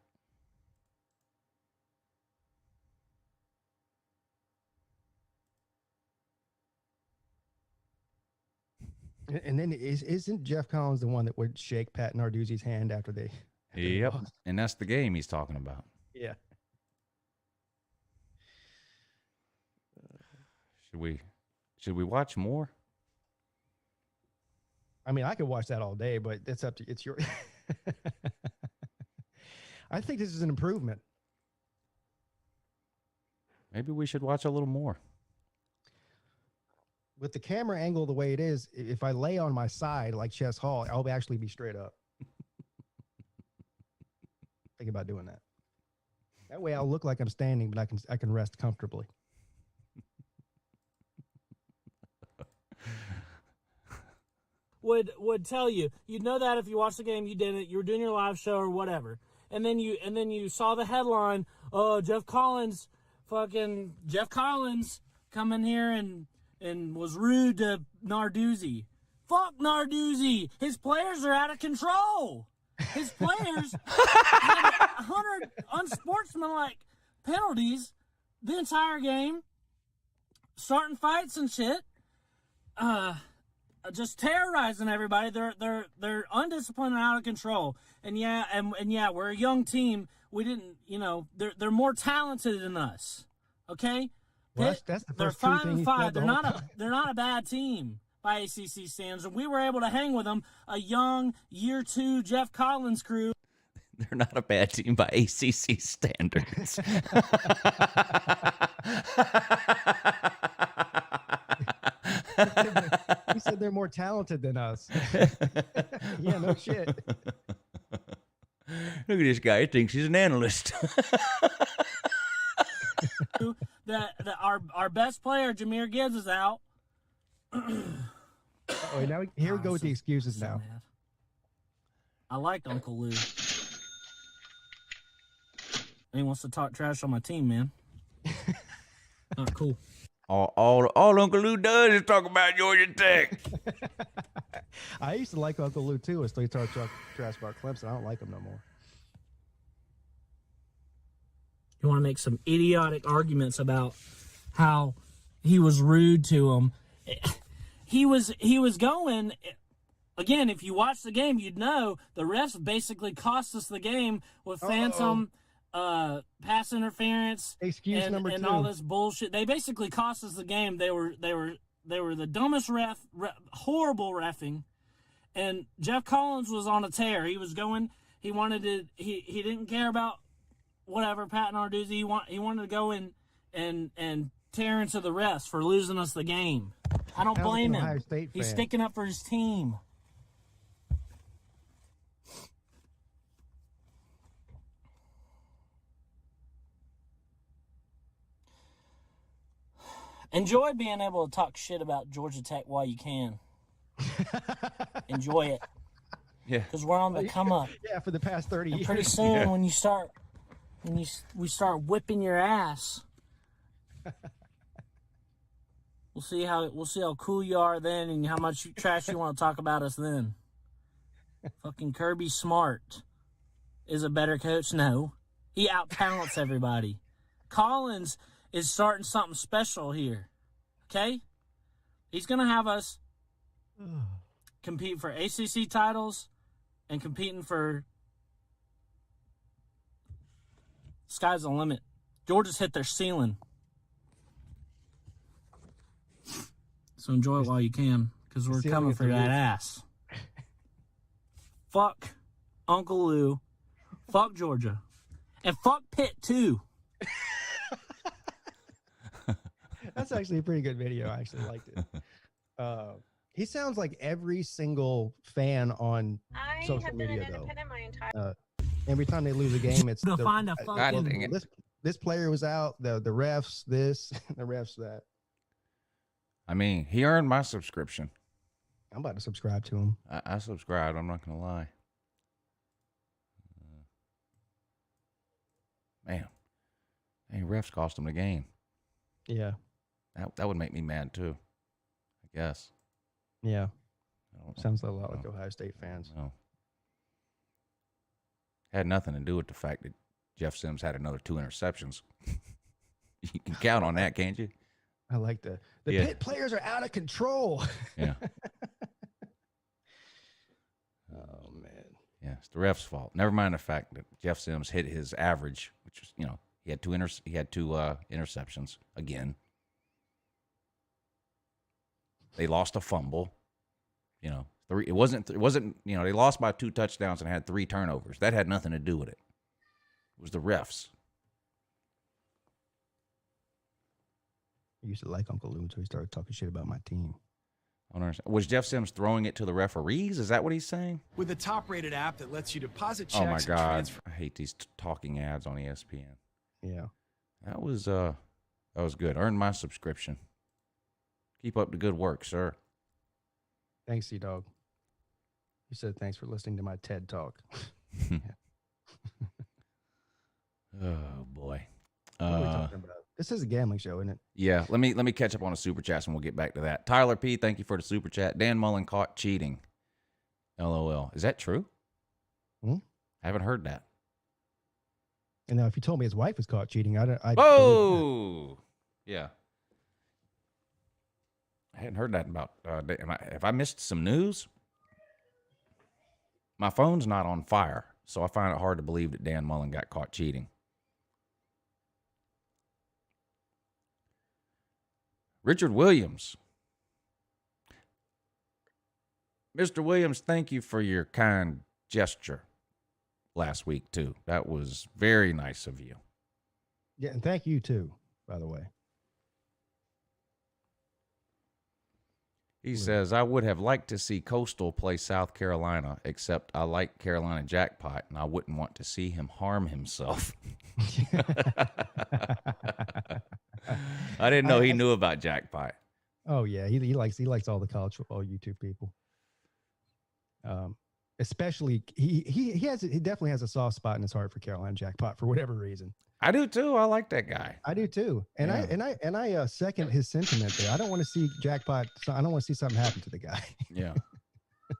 And then isn't Jeff Collins the one that would shake Pat Narduzzi's hand after they Yep. And that's the game he's talking about. Yeah. Should we Should we watch more? I mean, I could watch that all day, but it's up to it's your. I think this is an improvement. Maybe we should watch a little more. With the camera angle the way it is, if I lay on my side like Chess Hall, I'll actually be straight up. Think about doing that. That way I'll look like I'm standing, but I can rest comfortably. Would tell you, you'd know that if you watched the game, you did it, you were doing your live show or whatever, and then you saw the headline, oh, Jeff Collins come in here and was rude to Narduzzi. Fuck Narduzzi. His players are out of control. His players had 100 unsportsmanlike penalties the entire game, starting fights and shit. Just terrorizing everybody. They're undisciplined and out of control. And yeah, we're a young team. We didn't, they're more talented than us. Okay? Well, that's the they're first true 5-5. They're not a bad team by ACC standards. And we were able to hang with them, a young year 2 Jeff Collins crew. They're not a bad team by ACC standards. He said they're more talented than us. Yeah, no shit. Look at this guy. He thinks he's an analyst. Our best player, Jahmyr Gibbs, is out. Oh, now here we go with the excuses now. Mad. I liked Uncle Lou. He wants to talk trash on my team, man. Not cool. All Uncle Lou does is talk about Georgia Tech. I used to like Uncle Lou too until he started talking trash about Clemson. I don't like him no more. You want to make some idiotic arguments about how he was rude to him. He was going. Again, if you watch the game, you'd know the refs basically cost us the game with phantom pass interference Excuse number 2. and all this bullshit. They basically cost us the game. They were the dumbest horrible reffing. And Jeff Collins was on a tear. He was going. He wanted to. He didn't care about whatever Pat Narduzzi. He wanted to go and tear into the refs for losing us the game. I don't blame him. He's sticking up for his team. Enjoy being able to talk shit about Georgia Tech while you can. Enjoy it. Yeah. Because we're on the come up. Yeah, for the past 30 years. Pretty soon, when we start whipping your ass, we'll see how cool you are then, and how much trash you want to talk about us then. Fucking Kirby Smart is a better coach. No, he out-talents everybody. Collins is starting something special here. Okay, he's gonna have us compete for ACC titles and competing for. Sky's the limit. Georgia's hit their ceiling. So enjoy it while you can, because we're coming for that ass. Fuck Uncle Lou. Fuck Georgia. And fuck Pitt, too. That's actually a pretty good video. I actually liked it. He sounds like every single fan on social media, though. Every time they lose a game, it's find a fucking this player was out, the refs this, the refs that. I mean, he earned my subscription. I'm about to subscribe to him. I subscribed. I'm not gonna lie. Man, refs cost him the game. Yeah, that would make me mad too, I guess. Yeah, sounds a lot like Ohio State fans. No. Had nothing to do with the fact that Jeff Sims had another 2 interceptions. You can count on that, can't you? I like the Pitt players are out of control. Yeah. Oh man. Yeah, it's the ref's fault. Never mind the fact that Jeff Sims hit his average, which was, he had two interceptions again. They lost a fumble. You know, it wasn't, you know, they lost by 2 touchdowns and had 3 turnovers. That had nothing to do with it. It was the refs. I used to like Uncle Lou until he started talking shit about my team. I don't understand. Was Jeff Sims throwing it to the referees? Is that what he's saying? With a top-rated app that lets you deposit checks Oh my and God, transfer. I hate these talking ads on ESPN. Yeah. That was good. Earned my subscription. Keep up the good work, sir. Thanks, C-Dog. He said thanks for listening to my TED Talk. Oh boy. What are we talking about? This is a gambling show, isn't it? Yeah, let me catch up on the super chats and we'll get back to that. Tyler P, thank you for the super chat. Dan Mullen caught cheating. LOL. Is that true? Hmm? I haven't heard that. And now, if you told me his wife was caught cheating, I'd Whoa! Yeah. I hadn't heard that about. Have I missed some news? My phone's not on fire, so I find it hard to believe that Dan Mullen got caught cheating. Richard Williams. Mr. Williams, thank you for your kind gesture last week, too. That was very nice of you. Yeah, and thank you, too, by the way. He says, I would have liked to see Coastal play South Carolina, except I like Carolina Jackpot, and I wouldn't want to see him harm himself. I didn't know he knew about Jackpot. Oh yeah, he likes all the college football YouTube people. Especially he definitely has a soft spot in his heart for Carolina Jackpot for whatever reason. I do too. I like that guy. I do too, and Yeah. I second his sentiment there. I don't want to see Jackpot. I don't want to see something happen to the guy. Yeah.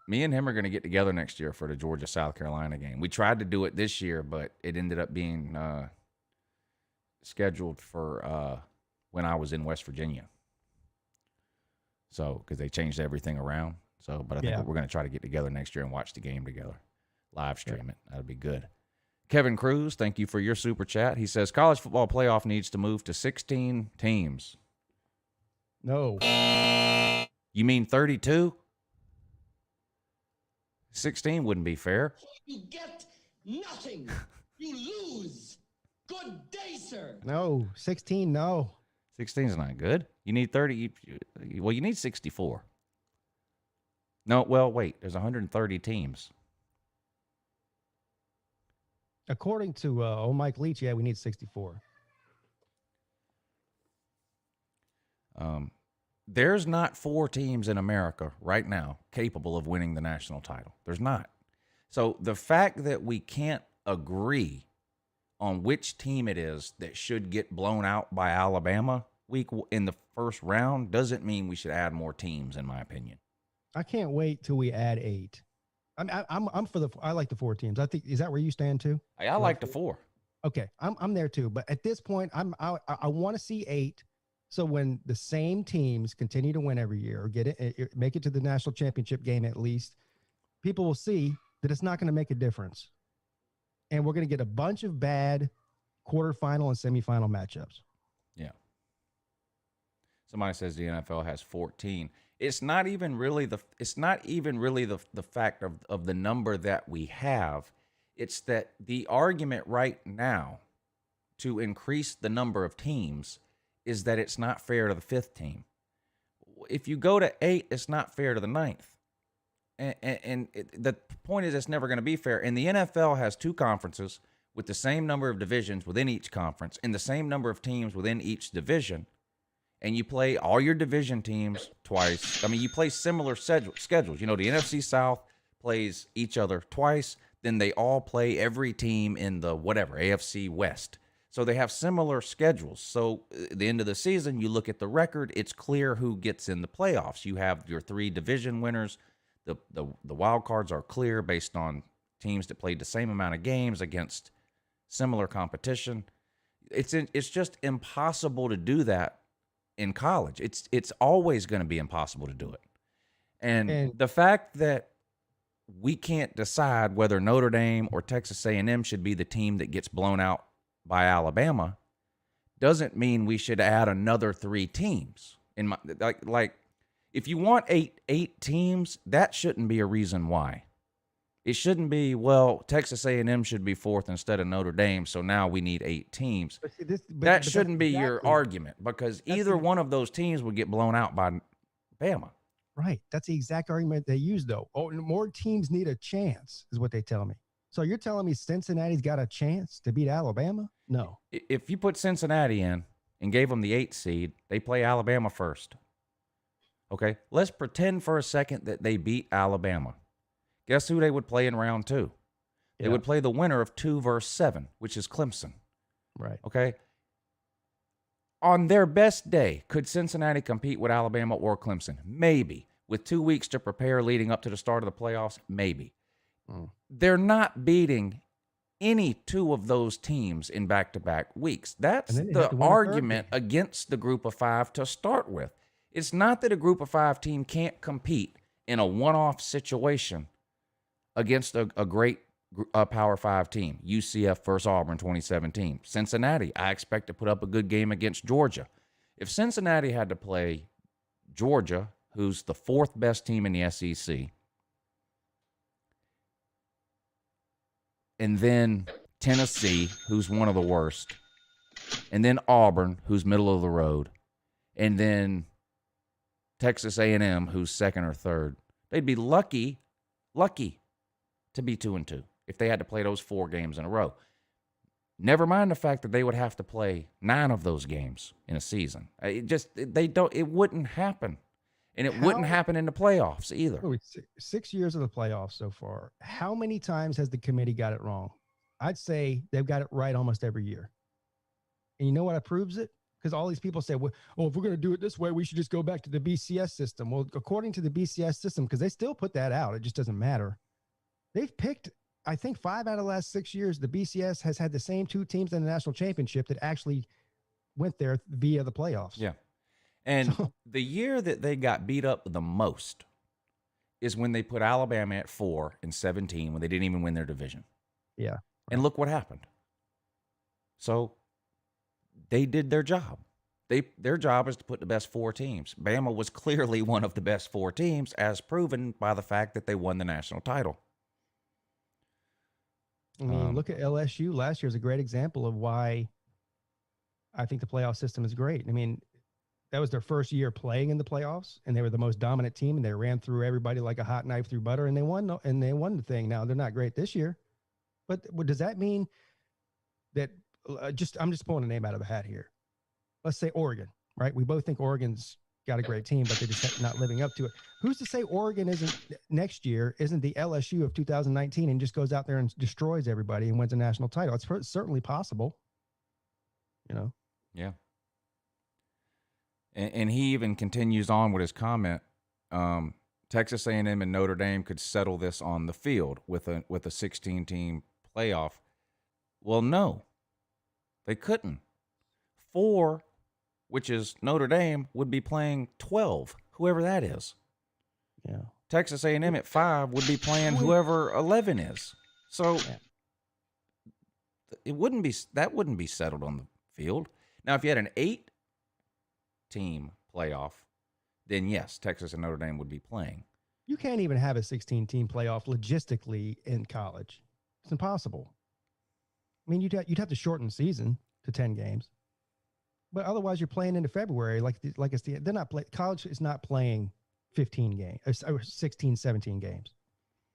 Me and him are going to get together next year for the Georgia South Carolina game. We tried to do it this year, but it ended up being scheduled for when I was in West Virginia. So, because they changed everything around. So, but I think we're going to try to get together next year and watch the game together. Live stream it. That'd be good. Kevin Cruz, thank you for your super chat. He says, college football playoff needs to move to 16 teams. No. You mean 32? 16 wouldn't be fair. You get nothing. You lose. Good day, sir. No, 16, no. 16 is not good. You need 30. Well, you need 64. No, well, wait. There's 130 teams. According to Mike Leach, yeah, we need 64. There's not 4 teams in America right now capable of winning the national title. There's not. So the fact that we can't agree on which team it is that should get blown out by Alabama in the first round doesn't mean we should add more teams, in my opinion. I can't wait till we add 8. I'm for I like the 4 teams. I think, is that where you stand too? I like the 4. Okay, I'm there too. But at this point, I want to see 8. So when the same teams continue to win every year or make it to the national championship game at least, people will see that it's not going to make a difference, and we're going to get a bunch of bad quarterfinal and semifinal matchups. Yeah. Somebody says the NFL has 14. It's not even really the fact of the number that we have. It's that the argument right now to increase the number of teams is that it's not fair to the 5th team. If you go to 8, it's not fair to the 9th. And the point is it's never going to be fair. And the NFL has 2 conferences with the same number of divisions within each conference and the same number of teams within each division. And you play all your division teams twice. I mean, you play similar schedules. You know, the NFC South plays each other twice. Then they all play every team in the AFC West. So they have similar schedules. So at the end of the season, you look at the record, it's clear who gets in the playoffs. You have your 3 division winners. The wild cards are clear based on teams that played the same amount of games against similar competition. It's just impossible to do that in college. It's always going to be impossible to do it. And the fact that we can't decide whether Notre Dame or Texas A&M should be the team that gets blown out by doesn't mean we should add another 3 teams. If if you want eight teams, that shouldn't be a reason why. It shouldn't be, well, Texas A&M should be 4th instead of Notre Dame, so now we need 8 teams. But see, That shouldn't be your argument, because either one of those teams would get blown out by Bama. Right. That's the exact argument they use, though. Oh, more teams need a chance, is what they tell me. So you're telling me Cincinnati's got a chance to beat Alabama? No. If you put Cincinnati in and gave them the 8th seed, they play Alabama first. Okay? Let's pretend for a second that they beat Alabama. Guess who they would play in round 2? They would play the winner of 2 versus 7, which is Clemson. Right. Okay? On their best day, could Cincinnati compete with Alabama or Clemson? Maybe. With 2 weeks to prepare leading up to the start of the playoffs? Maybe. They're not beating any 2 of those teams in back-to-back weeks. That's the argument against the group of 5 to start with. It's not that a group of 5 team can't compete in a one-off situation against a great Power 5 team. UCF versus Auburn 2017. Cincinnati, I expect to put up a good game against Georgia. If Cincinnati had to play Georgia, who's the 4th best team in the SEC, and then Tennessee, who's one of the worst, and then Auburn, who's middle of the road, and then Texas A&M, who's 2nd or 3rd, they'd be lucky to be 2-2 if they had to play those 4 games in a row. Never mind the fact that they would have to play 9 of those games in a season. It wouldn't happen. And it wouldn't happen in the playoffs either. 6 years of the playoffs so far. How many times has the committee got it wrong? I'd say they've got it right almost every year. And you know what proves it? Because all these people say, well, if we're going to do it this way, we should just go back to the BCS system. Well, according to the BCS system, because they still put that out, it just doesn't matter. They've picked, I think, 5 out of the last 6 years, the BCS has had the same 2 teams in the national championship that actually went there via the playoffs. Yeah. And the year that they got beat up the most is when they put Alabama at 4 in 17 when they didn't even win their division. Yeah. And look what happened. So they did their job. Their job is to put the best 4 teams. Bama was clearly one of the best 4 teams, as proven by the fact that they won the national title. I mean, look at LSU. Last year is a great example of why I think the playoff system is great. I mean, that was their first year playing in the playoffs, and they were the most dominant team, and they ran through everybody like a hot knife through butter, and they won the thing. Now, they're not great this year, but does that mean that I'm just pulling a name out of a hat here. Let's say Oregon, right? We both think Oregon's got a great team, but they're just not living up to it. Who's to say Oregon next year isn't the LSU of 2019 and just goes out there and destroys everybody and wins a national title? It's certainly possible, you know? Yeah. And he even continues on with his comment. Texas A&M and Notre Dame could settle this on the field with a 16-team playoff. Well, no, they couldn't. 4, which is Notre Dame, would be playing 12, whoever that is. Yeah. Texas A&M at 5 would be playing whoever 11 is. So that wouldn't be settled on the field. Now, if you had an 8-team playoff, then yes, Texas and Notre Dame would be playing. You can't even have a 16-team playoff logistically in college. It's impossible. I mean, you'd have to shorten the season to 10 games. But otherwise, you're playing into February. College is not playing 15 games, or 16, 17 games.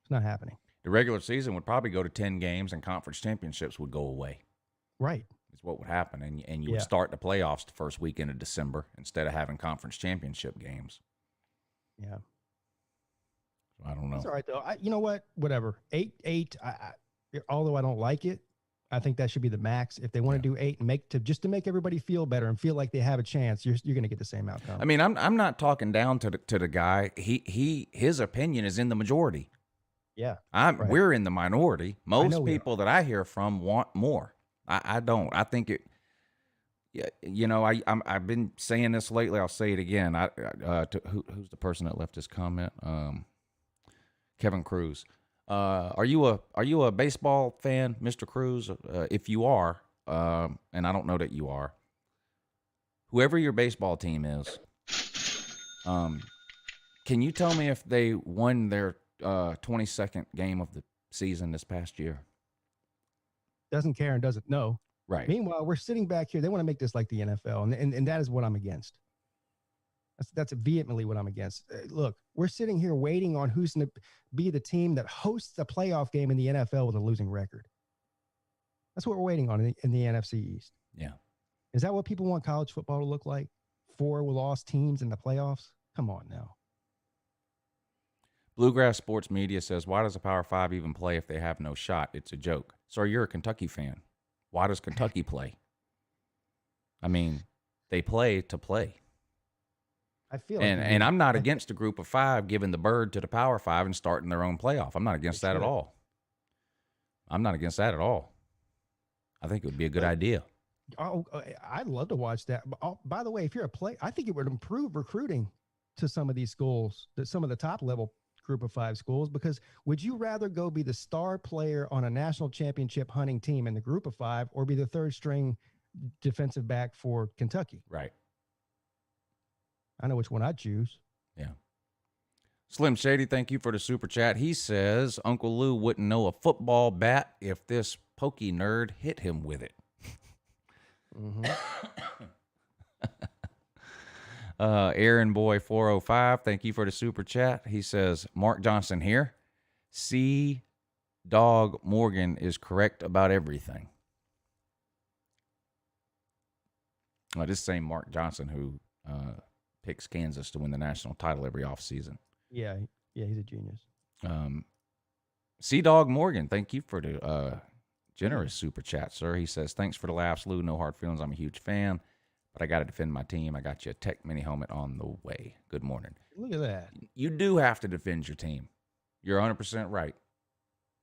It's not happening. The regular season would probably go to 10 games, and conference championships would go away. Right. Is what would happen, and you would start the playoffs the first weekend of December instead of having conference championship games. Yeah. I don't know. It's all right though. You know what? Whatever. 8. Although I don't like it, I think that should be the max. If they want to do 8 and just to make everybody feel better and feel like they have a chance, you're going to get the same outcome. I mean, I'm not talking down to the guy. His opinion is in the majority. Yeah. We're in the minority. Most people that I hear from want more. I don't. I think it. Yeah, you know, I've been saying this lately. I'll say it again. Who's the person that left this comment? Kevin Cruz. Are you a baseball fan, Mr. Cruz? If you are, and I don't know that you are, whoever your baseball team is, Can you tell me if they won their 22nd game of the season this past year? Doesn't care and doesn't know. Right. Meanwhile, we're sitting back here. They want to make this like the NFL, and that is what I'm against. That's vehemently what I'm against. Look, we're sitting here waiting on who's going to be the team that hosts a playoff game in the NFL with a losing record. That's what we're waiting on in the NFC East. Yeah. Is that what people want college football to look like? 4 lost teams in the playoffs? Come on now. Bluegrass Sports Media says, why does the Power 5 even play if they have no shot? It's a joke. Sir, you're a Kentucky fan. Why does Kentucky play? I mean, they play to play. I feel and I'm not against a group of 5 giving the bird to the Power 5 and starting their own playoff. I'm not against that at all. I'm not against that at all. I think it would be a good idea. Oh, I'd love to watch that. By the way, if you're a player, I think it would improve recruiting to some of these schools, some of the top level group of 5 schools, because would you rather go be the star player on a national championship hunting team in the group of 5 or be the 3rd string defensive back for Kentucky? Right. I know which one I'd choose. Yeah. Slim Shady, thank you for the super chat. He says, Uncle Lou wouldn't know a football bat if this pokey nerd hit him with it. Mm-hmm. Aaron Boy 405, thank you for the super chat. He says, Mark Johnson here. C Dog Morgan is correct about everything. This same Mark Johnson who picks Kansas to win the national title every offseason. Yeah, he's a genius. C Dog Morgan, thank you for the generous super chat, sir. He says, thanks for the laughs, Lou. No hard feelings. I'm a huge fan. But I got to defend my team. I got you a Tech Mini helmet on the way. Good morning. Look at that. You do have to defend your team. You're 100% right.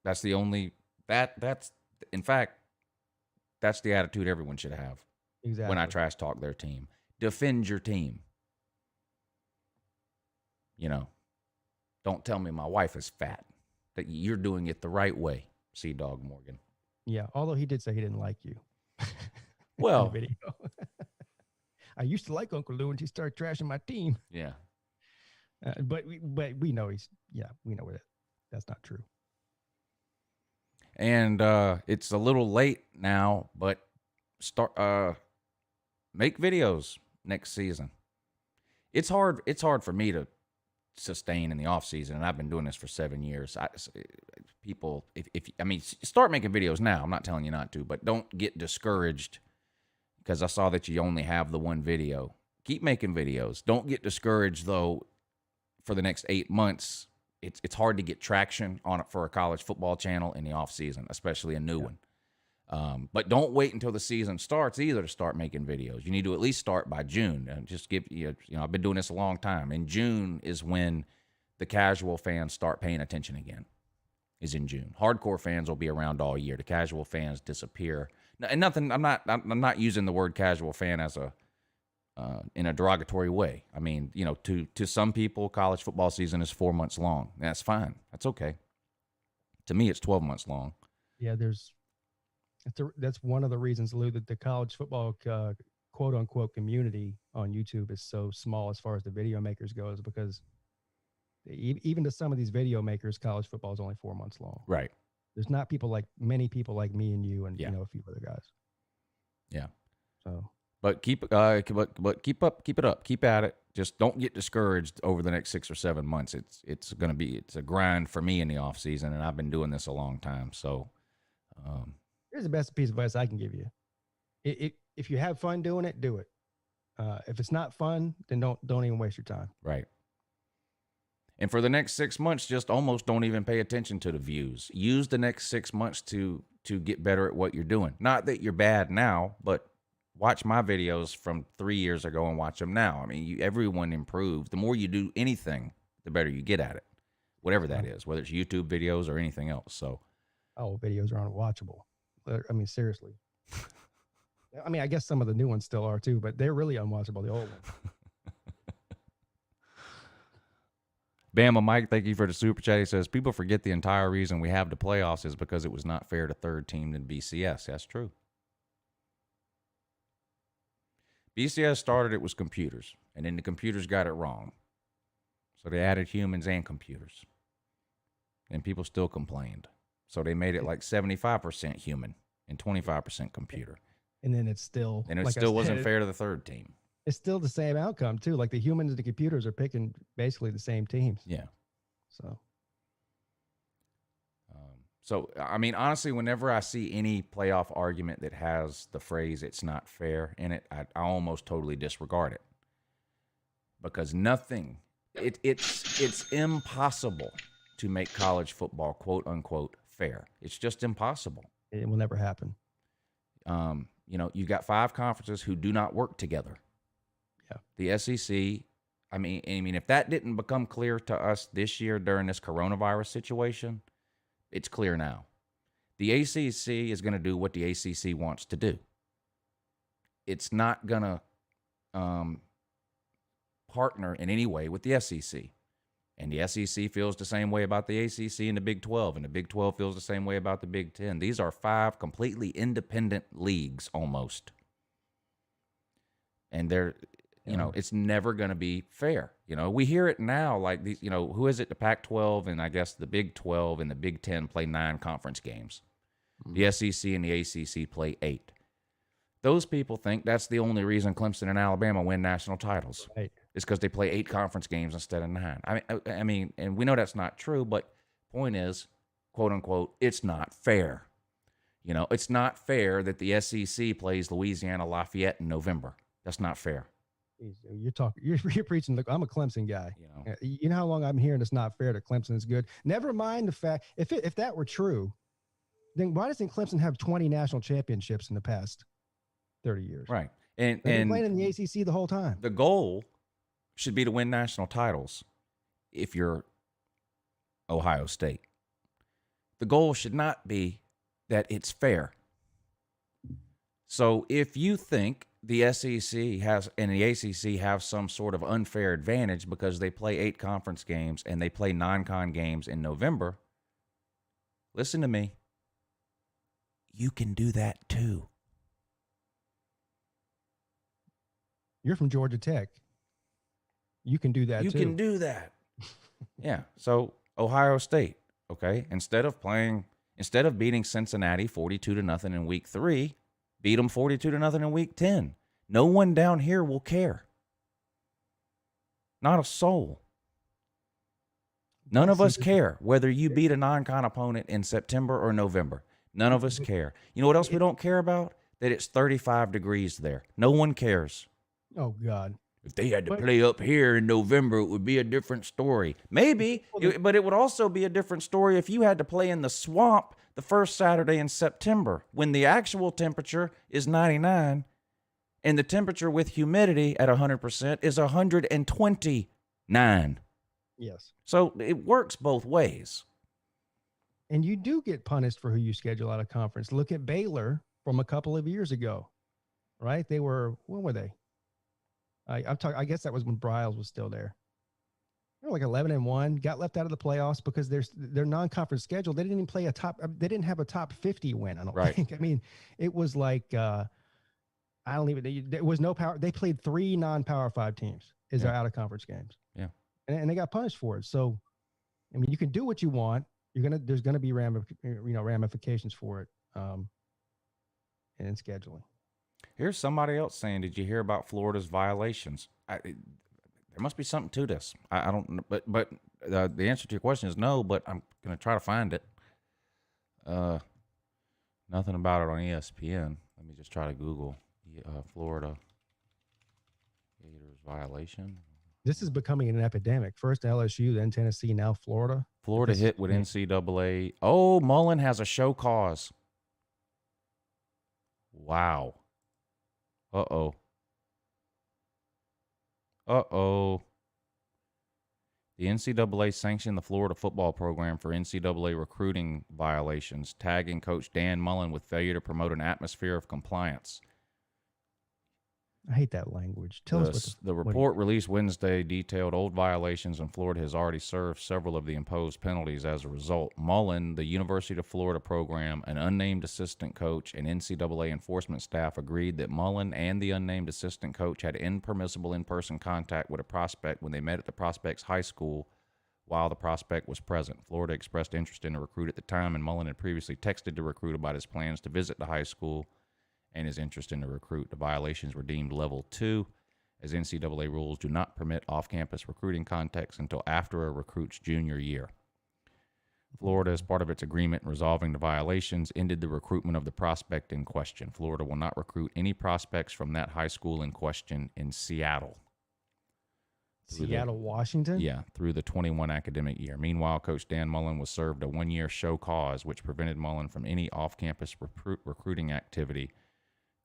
That's the only that's in fact that's the attitude everyone should have. Exactly. When I trash talk their team. Defend your team. You know, don't tell me my wife is fat. That you're doing it the right way, C Dog Morgan. Yeah, although he did say he didn't like you. Well, video. I used to like Uncle Lou until he started trashing my team. Yeah. But we know we know that's not true. And it's a little late now, but make videos next season. It's hard for me to sustain in the off season, and I've been doing this for 7 years. People, start making videos now. I'm not telling you not to, but don't get discouraged because I saw that you only have the one video. Keep making videos. Don't get discouraged though. For the next 8 months, it's hard to get traction on it for a college football channel in the off season, especially a new one. But don't wait until the season starts either to start making videos. You need to at least start by June. And just give I've been doing this a long time. In June is when the casual fans start paying attention again. Is in June. Hardcore fans will be around all year. The casual fans disappear. And nothing. I'm not using the word casual fan as in a derogatory way. I mean, to some people, college football season is 4 months long. That's fine. That's okay. To me, it's 12 months long. Yeah, that's one of the reasons, Lou, that the college football quote unquote community on YouTube is so small as far as the video makers go, is because even to some of these video makers, college football is only 4 months long. Right. There's not many people like me and you and yeah. a few other guys. Yeah. So. But keep it up, keep at it. Just don't get discouraged over the next 6 or 7 months. It's a grind for me in the off season, and I've been doing this a long time. So, here's the best piece of advice I can give you. If you have fun doing it, do it. If it's not fun, then don't even waste your time. Right. And for the next 6 months, just almost don't even pay attention to the views. Use the next 6 months to get better at what you're doing. Not that you're bad now, but watch my videos from 3 years ago and watch them now. I mean, everyone improves. The more you do anything, the better you get at it, whatever that is, whether it's YouTube videos or anything else. So, videos are unwatchable. I mean, seriously. I mean, I guess some of the new ones still are too, but they're really unwatchable, the old ones. Bama Mike, thank you for the super chat. He says, people forget the entire reason we have the playoffs is because it was not fair to third team in BCS. That's true. BCS started it was computers, and then the computers got it wrong. So they added humans and computers. And people still complained. So they made it like 75% human and 25% computer. And then it's still, And it like I still wasn't said, fair to the third team. It's still the same outcome too. Like the humans and the computers are picking basically the same teams. Yeah. So I mean, honestly, whenever I see any playoff argument that has the phrase "it's not fair" in it, I almost totally disregard it, because it's impossible to make college football "quote unquote" fair. It's just impossible. it will never happen. You got 5 conferences who do not work together. Yeah. The SEC. I mean, if that didn't become clear to us this year during this coronavirus situation, it's clear now. The ACC is going to do what the ACC wants to do. It's not going to partner in any way with the SEC. And the SEC feels the same way about the ACC and the Big 12, and the Big 12 feels the same way about the Big 10. These are 5 completely independent leagues almost. And they're, it's never going to be fair. We hear it now, like these, who is it? The Pac-12 and I guess the Big 12 and the Big 10 play 9 conference games. The SEC and the ACC play 8. Those people think that's the only reason Clemson and Alabama win national titles. Right. It's because they play 8 conference games instead of 9. I mean, and we know that's not true, but point is, quote unquote, it's not fair. It's not fair that the SEC plays Louisiana Lafayette in November. That's not fair. You're preaching. Look, I'm a Clemson guy. You know how long I'm hearing it's not fair that Clemson is good. Never mind the fact if that were true, then why doesn't Clemson have 20 national championships in the past 30 years? Right. They've been playing in the ACC the whole time. The goal should be to win national titles if you're Ohio State. The goal should not be that it's fair. So if you think the SEC and the ACC have some sort of unfair advantage because they play 8 conference games and they play non-con games in November, listen to me. You can do that too. You're from Georgia Tech. You can do that too. You can do that. Yeah. So Ohio State, okay, instead of beating Cincinnati 42-0 in week 3, beat them 42-0 in week 10. No one down here will care. Not a soul. None of us care whether you beat a non-con opponent in September or November. None of us care. You know what else we don't care about? That it's 35 degrees there. No one cares. Oh, God. If they had to play up here in November, it would be a different story. Maybe, but it would also be a different story if you had to play in the swamp the first Saturday in September when the actual temperature is 99 and the temperature with humidity at 100% is 129. Yes. So it works both ways. And you do get punished for who you schedule out of conference. Look at Baylor from a couple of years ago, right? When were they? I guess that was when Bryles was still there. They were like 11-1, got left out of the playoffs because their non-conference schedule. They didn't even play they didn't have a top 50 win. I don't think. I mean, it was like, there was no power. They played 3 non-power 5 teams as their out of conference games. Yeah. And they got punished for it. So, I mean, you can do what you want. There's going to be ramifications for it. And scheduling. Here's somebody else saying, did you hear about Florida's violations? There must be something to this. I don't, but the answer to your question is no, but I'm going to try to find it. Nothing about it on ESPN. Let me just try to Google Florida Gators violation. This is becoming an epidemic. First LSU, then Tennessee, now Florida. Florida hit with NCAA. Oh, Mullen has a show cause. Wow. Uh-oh. The NCAA sanctioned the Florida football program for NCAA recruiting violations, tagging Coach Dan Mullen with failure to promote an atmosphere of compliance. I hate that language. Tell us what The report released Wednesday detailed old violations, and Florida has already served several of the imposed penalties as a result. Mullen, the University of Florida program, an unnamed assistant coach, and NCAA enforcement staff agreed that Mullen and the unnamed assistant coach had impermissible in-person contact with a prospect when they met at the prospect's high school while the prospect was present. Florida expressed interest in the recruit at the time, and Mullen had previously texted the recruit about his plans to visit the high school and his interest in the recruit. The violations were deemed level 2, as NCAA rules do not permit off-campus recruiting contacts until after a recruit's junior year. Florida, as part of its agreement in resolving the violations, ended the recruitment of the prospect in question. Florida will not recruit any prospects from that high school in question in Seattle. Washington? Yeah, through the 21 academic year. Meanwhile, Coach Dan Mullen was served a 1-year show cause, which prevented Mullen from any off-campus recruiting activity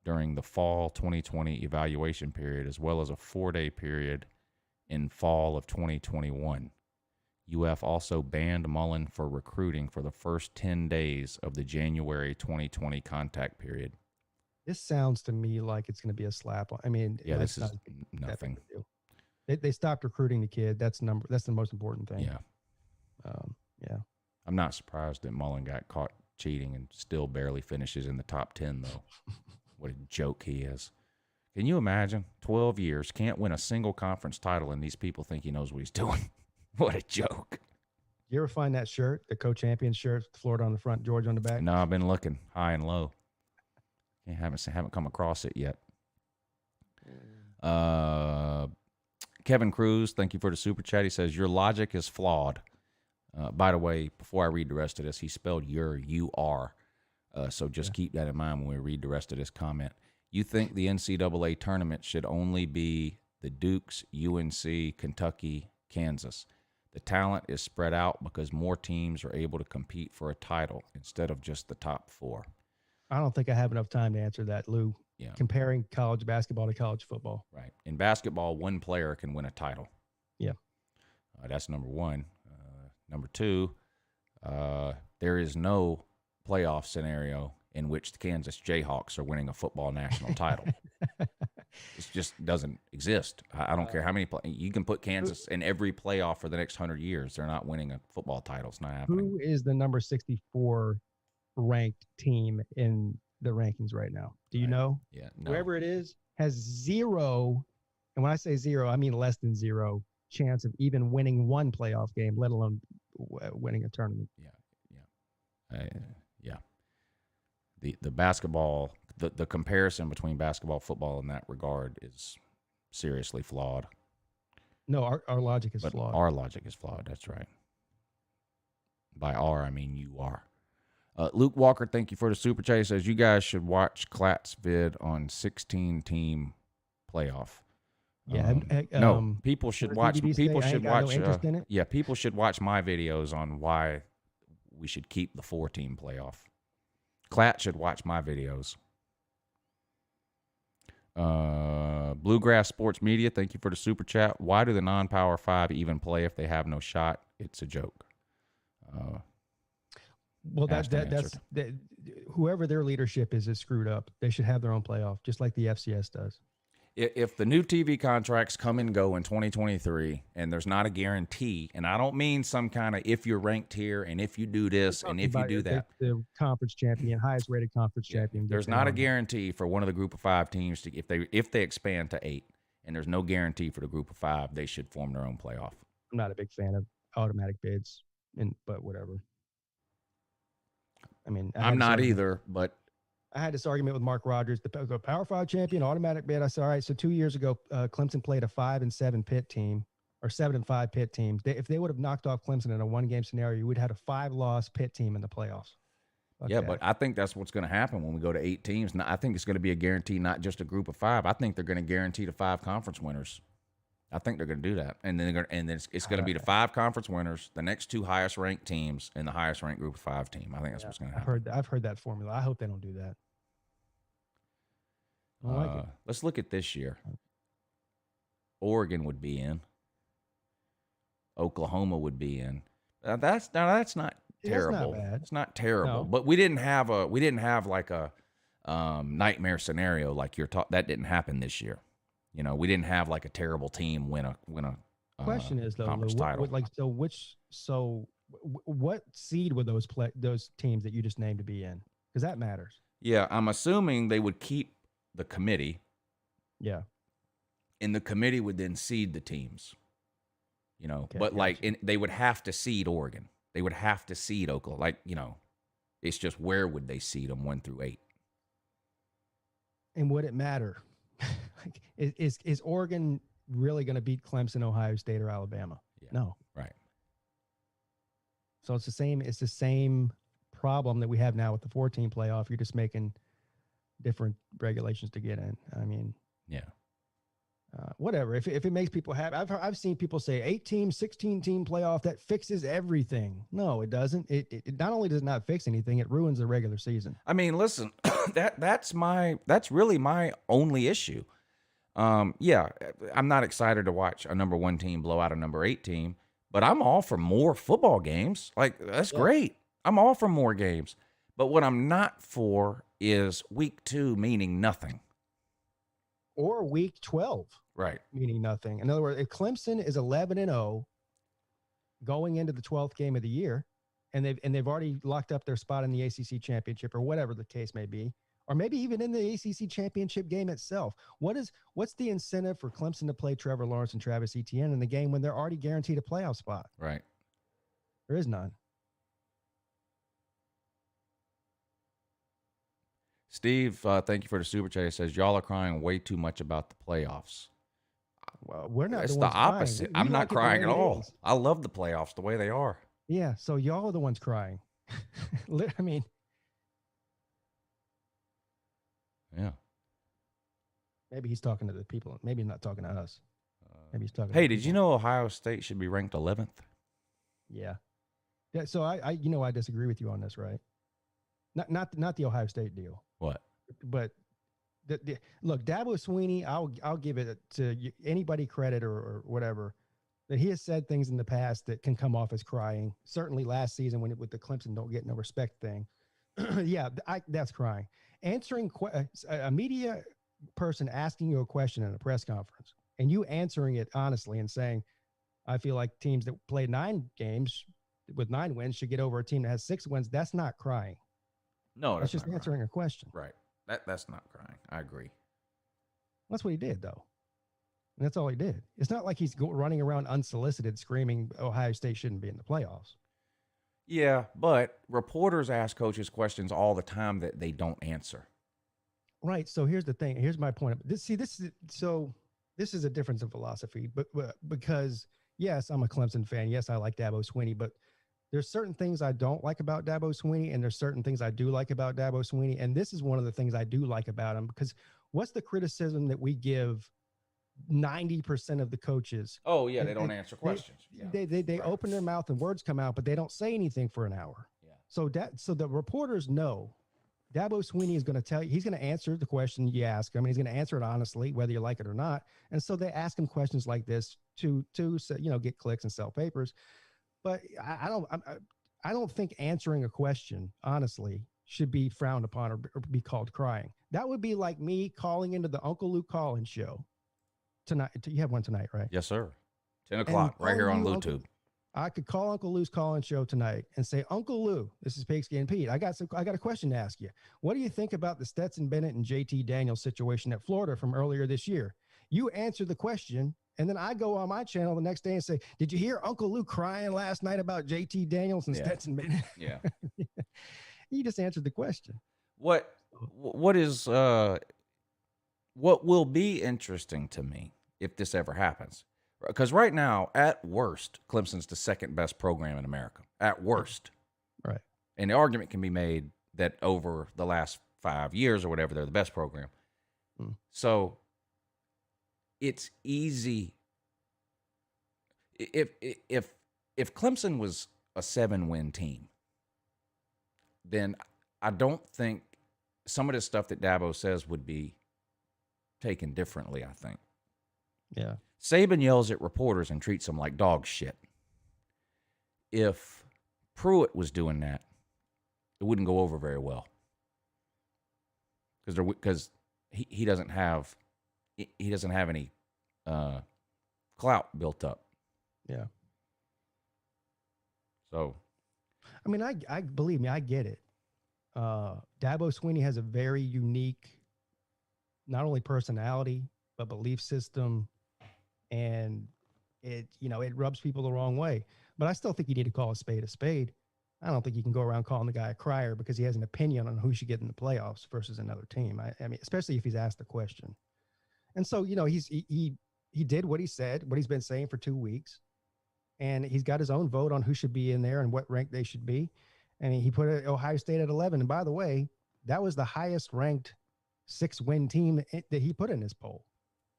during the fall 2020 evaluation period, as well as a 4-day period in fall of 2021. UF also banned Mullen for recruiting for the first 10 days of the January 2020 contact period. This sounds to me like it's going to be a slap. I mean, yeah, this is nothing. They stopped recruiting the kid. That's the most important thing. Yeah. Yeah. I'm not surprised that Mullen got caught cheating and still barely finishes in the top 10, though. What a joke he is. Can you imagine? 12 years, can't win a single conference title, and these people think he knows what he's doing. What a joke. You ever find that shirt, the co-champion shirt, Florida on the front, Georgia on the back? No, I've been looking high and low. Haven't come across it yet. Kevin Cruz, thank you for the super chat. He says, your logic is flawed. By the way, before I read the rest of this, he spelled you-are. So just keep that in mind when we read the rest of this comment. You think the NCAA tournament should only be the Dukes, UNC, Kentucky, Kansas. The talent is spread out because more teams are able to compete for a title instead of just the top 4. I don't think I have enough time to answer that, Lou. Yeah. Comparing college basketball to college football. Right. In basketball, one player can win a title. Yeah. That's number 1. Number 2, there is no playoff scenario in which the Kansas Jayhawks are winning a football national title. It just doesn't exist. I don't care how many you can put Kansas in every playoff for the next 100 years. They're not winning a football title. It's not happening. Who is the number 64 ranked team in the rankings right now? Do you know? Yeah. No. Whoever it is has 0, and when I say 0, I mean less than 0 chance of even winning one playoff game, let alone winning a tournament. Yeah. The basketball, the comparison between basketball, football in that regard is seriously flawed. No, our logic is flawed. Our logic is flawed. That's right. By our, I mean you are. Luke Walker, thank you for the super chat. He says, you guys should watch Klatt's vid on 16-team playoff. Yeah. No, people should watch. People should watch. No interest in it? Yeah, people should watch my videos on why we should keep the 4-team playoff. Klatt should watch my videos. Bluegrass Sports Media, thank you for the super chat. Why do the non-Power 5 even play if they have no shot? It's a joke. Well, that's whoever their leadership is screwed up. They should have their own playoff, just like the FCS does. If the new TV contracts come and go in 2023, and there's not a guarantee, and I don't mean some kind of if you're ranked here and if you do this and if you do that. The conference champion, highest rated conference champion. There's not a guarantee for one of the group of 5 teams to if they expand to 8, and there's no guarantee for the group of 5, they should form their own playoff. I'm not a big fan of automatic bids, but whatever. I mean, I'm not either, but I had this argument with Mark Rogers, the Power 5 champion, automatic bid. I said, all right, so 2 years ago, Clemson played a 5-7 Pitt team, or 7-5 Pitt teams. If they would have knocked off Clemson in a 1-game scenario, you would have had a 5-loss Pitt team in the playoffs. Yeah, but I think that's what's going to happen when we go to 8 teams. I think it's going to be a guarantee, not just a group of 5. I think they're going to guarantee the 5 conference winners. I think they're going to do that, and then it's going to be the 5 conference winners, the next 2 highest ranked teams, and the highest ranked group of 5 team. I think that's what's going to happen. I've heard that formula. I hope they don't do that. I don't like it. Let's look at this year. Oregon would be in. Oklahoma would be in. That's not terrible. That's not bad. It's not terrible, No. but we didn't have like a nightmare scenario like you're talking. That didn't happen this year. We didn't have like a terrible team win a Question is though, conference Lou, title. what seed would those teams that you just named to be in? Because that matters. Yeah, I'm assuming they would keep the committee, Yeah. and the committee would then seed the teams. Okay, but like gotcha. they would have to seed Oregon. They would have to seed Oklahoma. Like, it's just where would they seed them 1 through 8? And would it matter? Like, is Oregon really going to beat Clemson, Ohio State, or Alabama? Yeah. No. Right. So it's the same problem that we have now with the 14 playoff. You're just making different regulations to get in. I mean, Yeah. Whatever. If it makes people happy, I've seen people say 8-team, 16-team playoff that fixes everything. No, it doesn't. It not only does it not fix anything, it ruins the regular season. I mean, listen, that's really my only issue. Yeah, I'm not excited to watch a number 1 team blow out a number 8 team, but I'm all for more football games. Like, that's great. I'm all for more games. But what I'm not for is week 2 meaning nothing. Or week 12. Right. Meaning nothing. In other words, if Clemson is 11-0 going into the 12th game of the year, and they've already locked up their spot in the ACC championship or whatever the case may be, or maybe even in the ACC championship game itself, what's the incentive for Clemson to play Trevor Lawrence and Travis Etienne in the game when they're already guaranteed a playoff spot? Right. There is none. Steve, thank you for the super chat. He says, y'all are crying way too much about the playoffs. Well, we're not. It's the the ones crying. opposite. We I'm not like it the crying way at it all. is. I love the playoffs the way they are. Yeah, so y'all are the ones crying. I mean, Yeah. maybe he's talking to the people. Maybe he's not talking to us. Maybe he's talking. Hey, to did you people. know Ohio State should be ranked 11th? Yeah. Yeah. So I I disagree with you on this, right? Not the Ohio State deal, What? but look, Dabo Swinney, I'll give it to anybody credit or whatever that he has said things in the past that can come off as crying. Certainly last season with the Clemson don't get no respect thing. Yeah, that's crying. Answering a media person asking you a question in a press conference and you answering it honestly and saying, I feel like teams that play 9 games with 9 wins should get over a team that has 6 wins. That's not crying. No, That's that's just not answering a question. crying. Right. That's not crying. I agree. That's what he did, though. And that's all he did. It's not like he's running around unsolicited screaming Ohio State shouldn't be in the playoffs. Yeah, but reporters ask coaches questions all the time that they don't answer. Right. So here's the thing. Here's my point. This is a difference in philosophy, but because yes, I'm a Clemson fan. Yes, I like Dabo Swinney, but there's certain things I don't like about Dabo Swinney, and there's certain things I do like about Dabo Swinney. And this is one of the things I do like about him, because what's the criticism that we give 90% of the coaches? Oh, yeah, they don't answer questions. They Right. open their mouth and words come out, but they don't say anything for an hour. Yeah. So the reporters know Dabo Swinney is going to tell you, he's going to answer the question you ask him, and he's going to answer it honestly, whether you like it or not. And so they ask him questions like this to get clicks and sell papers. But I don't think answering a question honestly should be frowned upon or be called crying. That would be like me calling into the Uncle Luke Collins show tonight. You have one tonight, right? Yes, sir. 10 o'clock right here on LouTube. I could call Uncle Lou's Collins show tonight and say, Uncle Lou, this is Pigskin and Pete. I got a question to ask you. What do you think about the Stetson Bennett and JT Daniels situation at Florida from earlier this year? You answer the question, and then I go on my channel the next day and say, did you hear Uncle Lou crying last night about JT Daniels and Stetson Bennett? Yeah. You just answered the question. What will be interesting to me if this ever happens? Because right now, at worst, Clemson's the second best program in America. At worst. Right. And the argument can be made that over the last 5 years or whatever, they're the best program. So it's easy. If Clemson was a 7-win team, then I don't think some of the stuff that Dabo says would be taken differently, I think. Yeah. Saban yells at reporters and treats them like dog shit. If Pruitt was doing that, it wouldn't go over very well. Because he doesn't have he doesn't have any clout built up. Yeah. So, I mean, I believe me, I get it. Dabo Swinney has a very unique, not only personality, but belief system. And it rubs people the wrong way. But I still think you need to call a spade a spade. I don't think you can go around calling the guy a crier because he has an opinion on who should get in the playoffs versus another team. I mean, especially if he's asked the question. And so, he did what he said, what he's been saying for 2 weeks. And he's got his own vote on who should be in there and what rank they should be. And he put Ohio State at 11. And by the way, that was the highest ranked 6-win team that he put in his poll.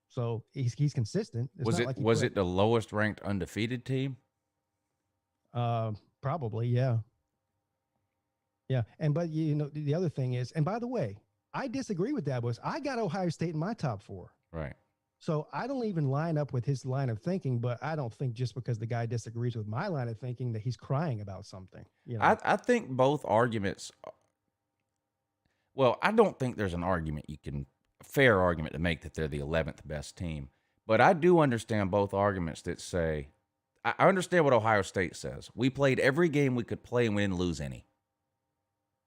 So he's consistent. It's was it the lowest ranked undefeated team? Probably, yeah. Yeah. But the other thing is, and by the way, I disagree with that. I got Ohio State in my top 4. Right. So I don't even line up with his line of thinking, but I don't think just because the guy disagrees with my line of thinking that he's crying about something. I think both arguments. Well, I don't think there's a fair argument to make that they're the 11th best team. But I do understand both arguments that say, I understand what Ohio State says. We played every game we could play and we didn't lose any.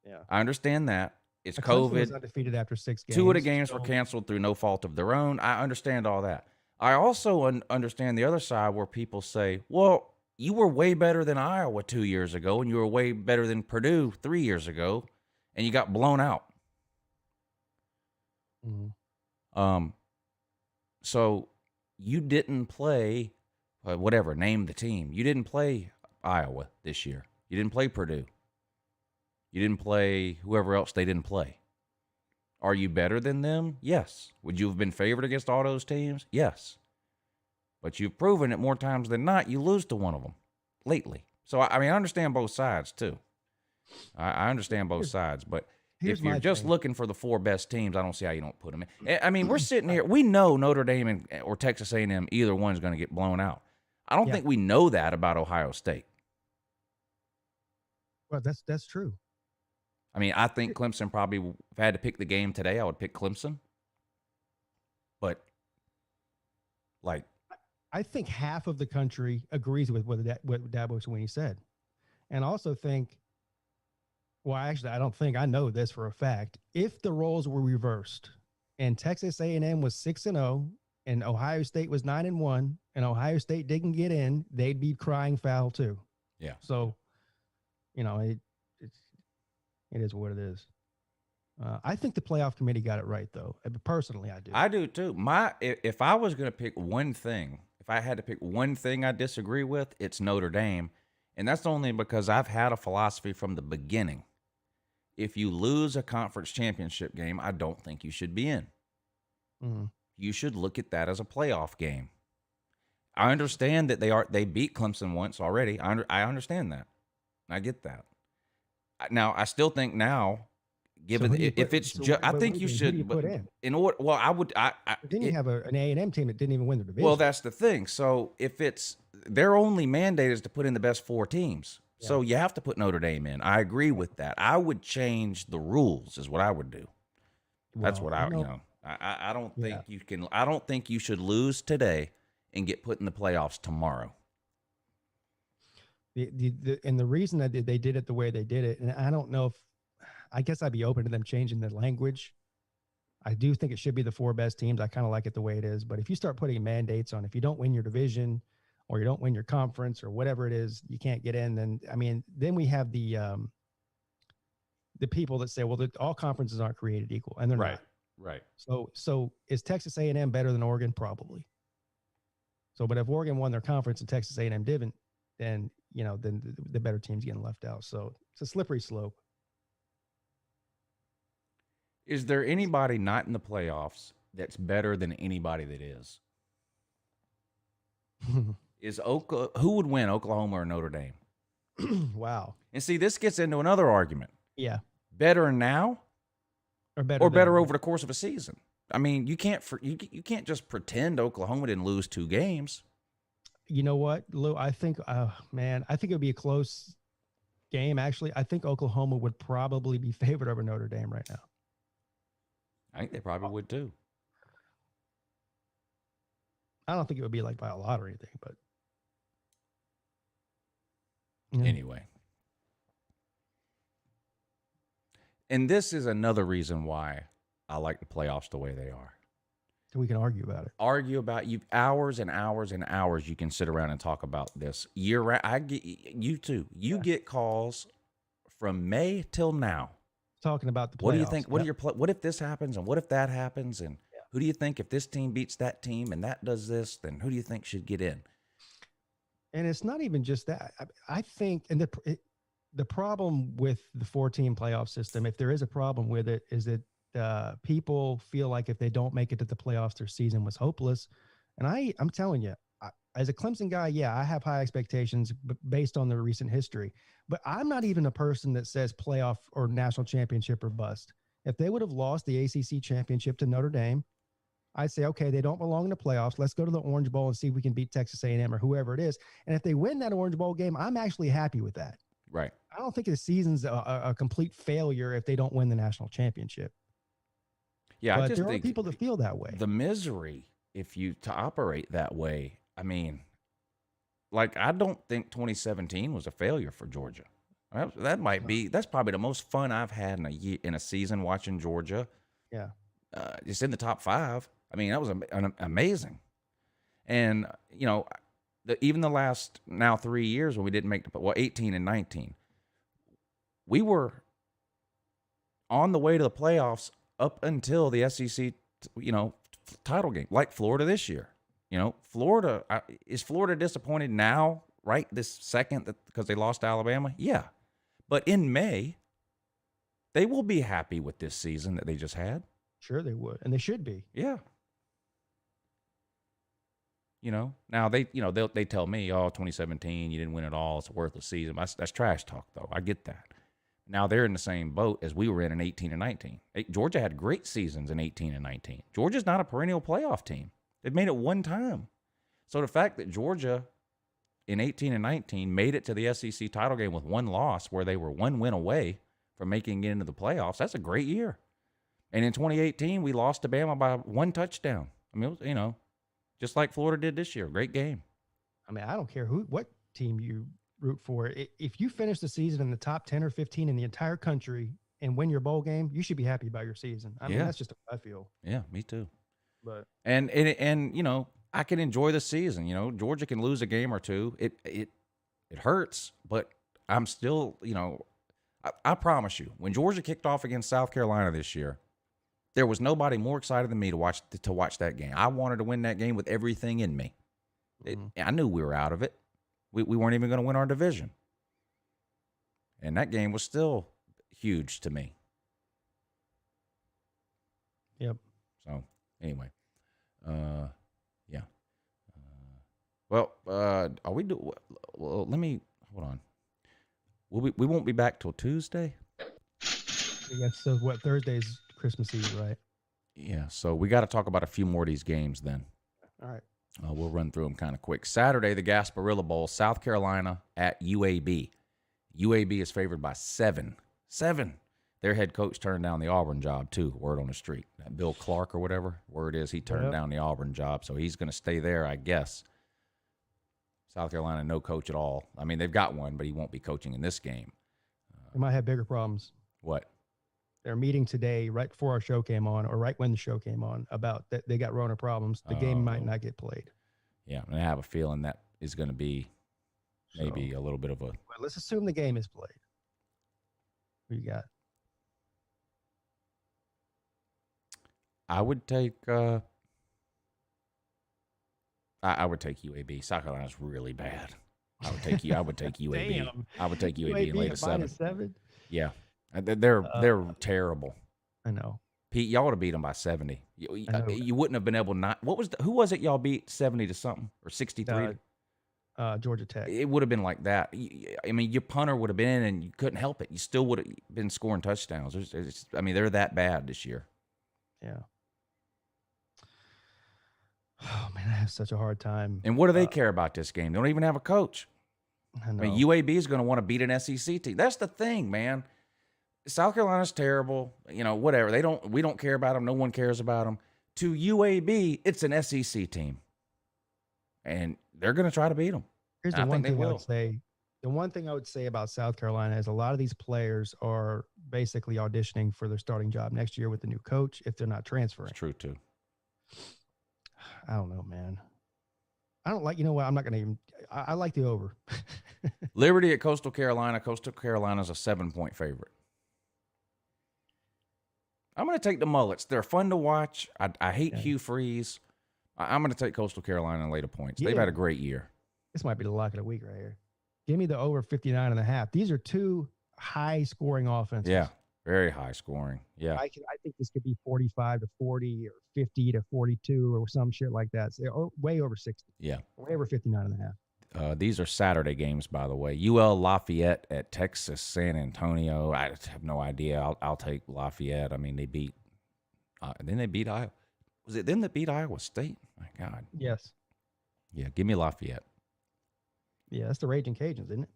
Yeah. I understand that. It's Clemson was COVID. undefeated after 6 games. 2 of the games were canceled through no fault of their own. I understand all that. I also understand the other side where people say, well, you were way better than Iowa 2 years ago, and you were way better than Purdue 3 years ago, and you got blown out. Mm-hmm. So you didn't play, whatever, name the team. You didn't play Iowa this year. You didn't play Purdue. You didn't play whoever else they didn't play. Are you better than them? Yes. Would you have been favored against all those teams? Yes. But you've proven it more times than not, you lose to one of them lately. So, I mean, I understand both sides, too. I understand both sides. But if you're just looking for the 4 best teams, I don't see how you don't put them in. I mean, we're sitting here. We know Notre Dame or Texas A&M, either one's going to get blown out. I don't think we know that about Ohio State. Well, that's true. I mean, I think Clemson probably, if I had to pick the game today, I would pick Clemson. But, I think half of the country agrees with what Dabo Swinney said. And I also think, actually, I know this for a fact. If the roles were reversed and Texas A&M was 6-0 and Ohio State was 9-1 and Ohio State didn't get in, they'd be crying foul too. Yeah. So, it is what it is. I think the playoff committee got it right, though. Personally, I do. I do, too. If I was going to pick one thing, if I had to pick one thing I disagree with, it's Notre Dame. And that's only because I've had a philosophy from the beginning. If you lose a conference championship game, I don't think you should be in. Mm-hmm. You should look at that as a playoff game. I understand that they beat Clemson once already. I understand that. I get that. Now, I still think given if it's just, I think you should. But in order, well, I would. Didn't you have an A&M team that didn't even win the division? Well, that's the thing. So if their only mandate is to put in the best 4 teams, so you have to put Notre Dame in. I agree with that. I would change the rules, is what I would do. That's what I I don't think you can. I don't think you should lose today and get put in the playoffs tomorrow. And the reason that they did it the way they did it, and I don't know I guess I'd be open to them changing the language. I do think it should be the 4 best teams. I kind of like it the way it is. But if you start putting mandates on, if you don't win your division or you don't win your conference or whatever it is, you can't get in. Then we have the people that say, well, all conferences aren't created equal, and they're not. Right. So is Texas A&M better than Oregon? Probably. So, but if Oregon won their conference and Texas A&M didn't, then the better team's getting left out. So it's a slippery slope. Is there anybody not in the playoffs that's better than anybody that is? Who would win, Oklahoma or Notre Dame? Wow. And see, this gets into another argument. Yeah. Better now or better over the course of a season? I mean, you can't just pretend Oklahoma didn't lose 2 games. You know what, Lou? I think it would be a close game. Actually, I think Oklahoma would probably be favored over Notre Dame right now. I think they probably would too. I don't think it would be like by a lot or anything, but Anyway. And this is another reason why I like the playoffs the way they are. So we can argue about it. Argue about you hours and hours and hours. You can sit around and talk about this year round. I get you too. You get calls from May till now. Talking about the playoffs. What do you think? What if this happens and what if that happens and who do you think if this team beats that team and that does this, then who do you think should get in? And it's not even just that. I think, and the problem with the 4-team playoff system, if there is a problem with it, is that people feel like if they don't make it to the playoffs, their season was hopeless. And I'm telling you, as a Clemson guy, I have high expectations based on the recent history. But I'm not even a person that says playoff or national championship or bust. If they would have lost the ACC championship to Notre Dame, I'd say, okay, they don't belong in the playoffs. Let's go to the Orange Bowl and see if we can beat Texas A&M or whoever it is. And if they win that Orange Bowl game, I'm actually happy with that. Right. I don't think the season's a complete failure if they don't win the national championship. Yeah, but I just there think are people that feel that way. The misery, if you to operate that way, I mean, like I don't think 2017 was a failure for Georgia. That might be. That's probably the most fun I've had in a season watching Georgia. Yeah, it's in the top 5. I mean, that was amazing. And you know, even the last now 3 years when we didn't make 18 and 19, we were on the way to the playoffs up until the SEC, title game, like Florida this year. Florida is Florida disappointed now, right this second, because they lost to Alabama? Yeah, but in May, they will be happy with this season that they just had. Sure, they would, and they should be. Yeah. Now they tell me, 2017, you didn't win at all. It's a worthless season. That's trash talk, though. I get that. Now they're in the same boat as we were in 18 and 19. Georgia had great seasons in 18 and 19. Georgia's not a perennial playoff team. They've made it one time. So the fact that Georgia in 18 and 19 made it to the SEC title game with one loss, where they were one win away from making it into the playoffs, that's a great year. And in 2018, we lost to Bama by 1 touchdown. I mean, it was, just like Florida did this year. Great game. I mean, I don't care what team you root for. If you finish the season in the top 10 or 15 in the entire country and win your bowl game, you should be happy about your season. I mean, that's just how I feel. Yeah, me too. But and I can enjoy the season. Georgia can lose a game or two. It hurts, but I'm still, I promise you, when Georgia kicked off against South Carolina this year, there was nobody more excited than me to watch that game. I wanted to win that game with everything in me. I knew we were out of it. We weren't even going to win our division. And that game was still huge to me. Yep. So, anyway. Yeah. Well, are we well, let me hold on. We won't be back till Tuesday. I guess so. What, Thursday's Christmas Eve, right? Yeah. So we got to talk about a few more of these games then. All right. We'll run through them kind of quick. Saturday, the Gasparilla Bowl, South Carolina at UAB. UAB is favored by 7. 7. Their head coach turned down the Auburn job, too. Word on the street. That Bill Clark or whatever, word is he turned down the Auburn job, so he's going to stay there, I guess. South Carolina, no coach at all. I mean, they've got one, but he won't be coaching in this game. They might have bigger problems. What? They're meeting today, right before our show came on, or right when the show came on, about that they got Rona problems. The game might not get played. Yeah, and I have a feeling that is going to be maybe a little bit of a... Well, let's assume the game is played. Who you got? I would take... I would take UAB. South Carolina's really bad. I would take UAB. Damn. I would take UAB in late at 7. Yeah. They're terrible. I know. Pete, y'all would have beat them by 70. You wouldn't have been able not. Who was it y'all beat 70 to something or 63? Georgia Tech. It would have been like that. I mean, your punter would have been, and you couldn't help it. You still would have been scoring touchdowns. They're that bad this year. Yeah. Oh man, I have such a hard time. And what do they care about this game? They don't even have a coach. I know. I mean, UAB is going to want to beat an SEC team. That's the thing, man. South Carolina's terrible. Whatever. We don't care about them. No one cares about them. To UAB, it's an SEC team. and they're going to try to beat them. Here's I the one think they thing I will. would say. The one thing I would say about South Carolina is a lot of these players are basically auditioning for their starting job next year with the new coach if they're not transferring. It's true too. I don't know, man. I don't like, you know what? I'm not going to even, I like the over. Liberty at Coastal Carolina. Coastal Carolina's a 7-point favorite. I'm going to take the Mullets. They're fun to watch. I hate Hugh Freeze. I'm going to take Coastal Carolina and lay the points. They've had a great year. This might be the lock of the week right here. Give me the over 59.5. These are two high scoring offenses. Yeah, very high scoring. Yeah. I think this could be 45 to 40 or 50 to 42 or some shit like that. So way over 60. Yeah. Way over 59.5. These are Saturday games, by the way. UL Lafayette at Texas San Antonio. I have no idea. I'll take Lafayette. I mean, they beat. Then they beat Iowa. Was it them that beat Iowa State? My God. Yes. Yeah. Give me Lafayette. Yeah, that's the Raging Cajuns, isn't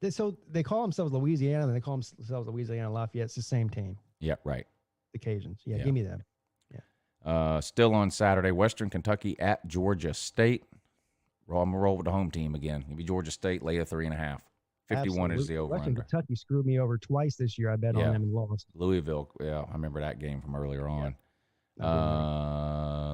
it? So they call themselves Louisiana, and they call themselves Louisiana Lafayette. It's the same team. Yeah. Right. The Cajuns. Yeah. Yeah. Give me them. Yeah. Still on Saturday, Western Kentucky at Georgia State. I'm going to roll with the home team again. Give me Georgia State, lay a 3.5. 51 is the over Western under. Kentucky screwed me over twice this year. I bet on them and lost. Louisville, yeah, I remember that game from earlier on.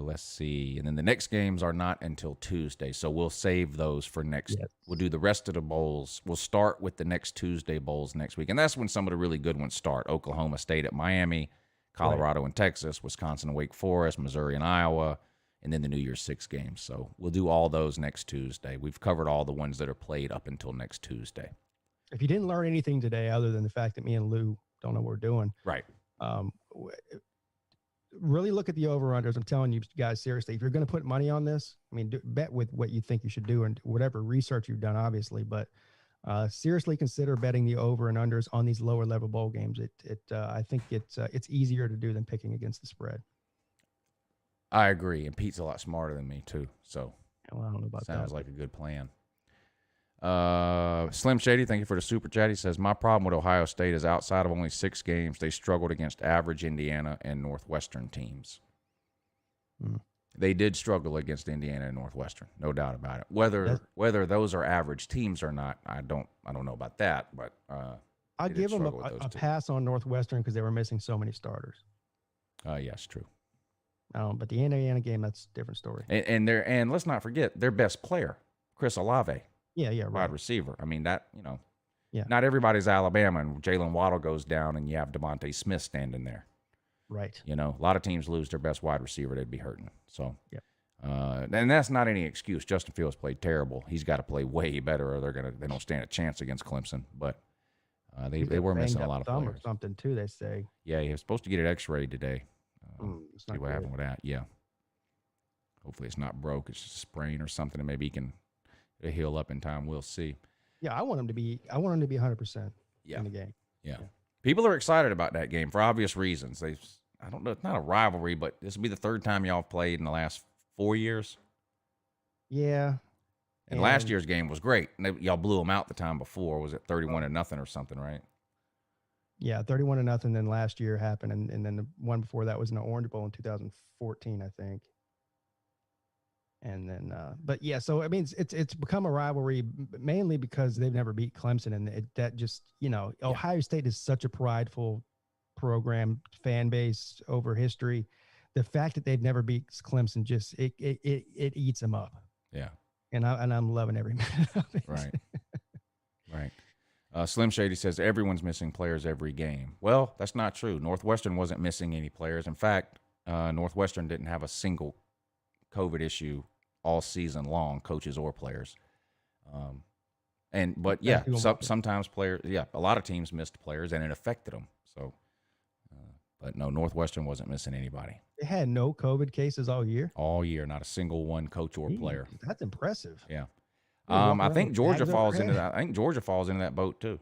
Let's see. And then the next games are not until Tuesday, so we'll save those for next. Yes. We'll do the rest of the bowls. We'll start with the next Tuesday bowls next week, and that's when some of the really good ones start. Oklahoma State at Miami, Colorado and Texas, Wisconsin and Wake Forest, Missouri and Iowa, and then the New Year's 6 games. So we'll do all those next Tuesday. We've covered all the ones that are played up until next Tuesday. If you didn't learn anything today other than the fact that me and Lou don't know what we're doing, Right. Really look at the over-unders. I'm telling you guys, seriously, if you're going to put money on this, I mean, bet with what you think you should do and whatever research you've done, obviously, but seriously consider betting the over and unders on these lower level bowl games. I think it's easier to do than picking against the spread. I agree, and Pete's a lot smarter than me too. So well, I don't know about that. sounds like a good plan. Slim Shady, thank you for the super chat. He says, my problem with Ohio State is outside of only 6 games, they struggled against average Indiana and Northwestern teams. They did struggle against Indiana and Northwestern, no doubt about it. Whether those are average teams or not, I don't know about that. But I'll give them a pass on Northwestern because they were missing so many starters. Yes, true. But the Indiana game, that's a different story. And let's not forget their best player, Chris Olave. Yeah, right. Wide receiver. I mean, not everybody's Alabama, and Jalen Waddle goes down, and you have Devontae Smith standing there. Right. A lot of teams lose their best wide receiver, they'd be hurting. So, and that's not any excuse. Justin Fields played terrible. He's got to play way better, or they don't stand a chance against Clemson. But they were missing a lot of players. Or something too, they say. Yeah, he was supposed to get it X-rayed today. See what happened with that. Yeah. Hopefully it's not broke. It's just a sprain or something, and maybe he can heal up in time. We'll see. Yeah, I want him to be 100% in the game. Yeah. People are excited about that game for obvious reasons. I don't know, it's not a rivalry, but this will be the 3rd time y'all played in the last 4 years. Yeah. And last year's game was great. Y'all blew them out the time before. Was it 31-0 or something, right? Yeah, 31-0. Then last year happened, and then the one before that was in the Orange Bowl in 2014, I think. And then, but yeah, so I mean, it's become a rivalry mainly because they've never beat Clemson, and that just Ohio State is such a prideful program, fan base over history. The fact that they've never beat Clemson just it eats them up. Yeah, and I'm loving every minute of it. Right, right. Slim Shady says everyone's missing players every game. Well, that's not true. Northwestern wasn't missing any players. In fact, Northwestern didn't have a single COVID issue all season long, coaches or players. But sometimes players, a lot of teams missed players and it affected them. So, but no, Northwestern wasn't missing anybody. They had no COVID cases all year? All year, not a single one, coach or player. That's impressive. Yeah. I think Georgia falls into that. I think Georgia falls into that boat too.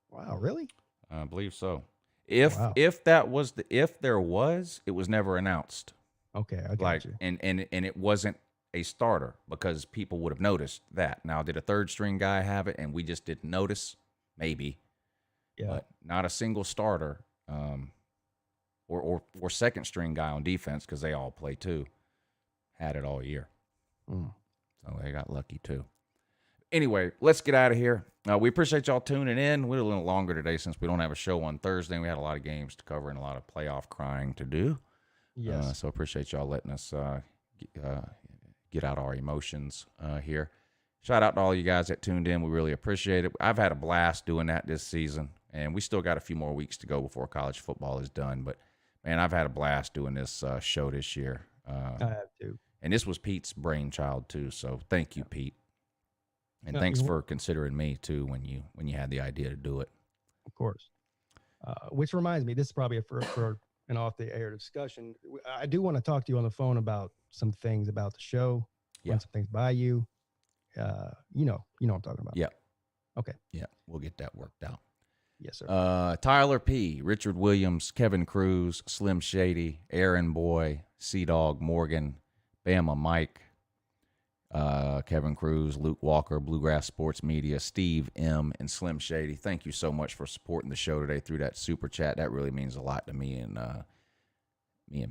Wow, really? I believe so. If there was, it was never announced. Okay, I got you. And it wasn't a starter because people would have noticed that. Now, did a 3rd string guy have it and we just didn't notice? Maybe. Yeah. But not a single starter, or 2nd string guy on defense because they all play too, had it all year. So they got lucky too. Anyway, let's get out of here. We appreciate y'all tuning in. We're a little longer today since we don't have a show on Thursday. We had a lot of games to cover and a lot of playoff crying to do. Yes. So appreciate y'all letting us get out our emotions here. Shout out to all you guys that tuned in. We really appreciate it. I've had a blast doing that this season, and we still got a few more weeks to go before college football is done. But, man, I've had a blast doing this show this year. I have too. And this was Pete's brainchild, too, so thank you, Pete. And No, thanks for considering me, too, when you had the idea to do it. Of course. Which reminds me, this is probably for an off-the-air discussion. I do want to talk to you on the phone about some things about the show. Yeah. Run some things by you. You know what I'm talking about. Yeah. Okay. Yeah, we'll get that worked out. Yes, sir. Tyler P., Richard Williams, Kevin Cruz, Slim Shady, Aaron Boy, Sea-Dog Morgan, Bama Mike, Kevin Cruz, Luke Walker, Bluegrass Sports Media, Steve M., and Slim Shady. Thank you so much for supporting the show today through that super chat. That really means a lot to me and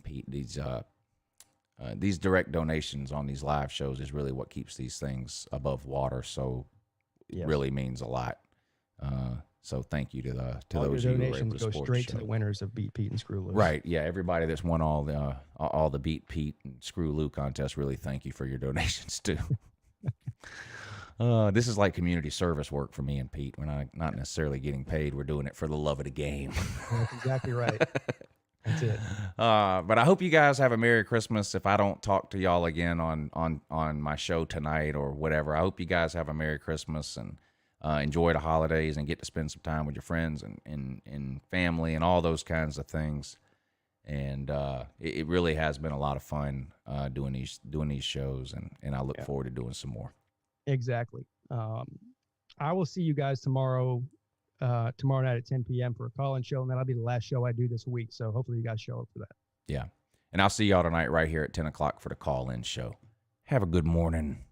Pete. These direct donations on these live shows is really what keeps these things above water. So it really means a lot. So thank you to All those your of you who were able donations to go support straight the to show. the winners of Beat Pete and Screw Loose. Right. Yeah. Everybody that's won all the Beat Pete and Screw Lou contests, really thank you for your donations too. This is like community service work for me and Pete. We're not necessarily getting paid. We're doing it for the love of the game. That's exactly right. That's it. But I hope you guys have a Merry Christmas. If I don't talk to y'all again on my show tonight or whatever, I hope you guys have a Merry Christmas and enjoy the holidays and get to spend some time with your friends and family and all those kinds of things. And it really has been a lot of fun doing these shows, and I look forward to doing some more. Exactly. I will see you guys tomorrow night at 10 p.m. for a call-in show, and that'll be the last show I do this week. So hopefully you guys show up for that. Yeah. And I'll see y'all tonight right here at 10 o'clock for the call-in show. Have a good morning.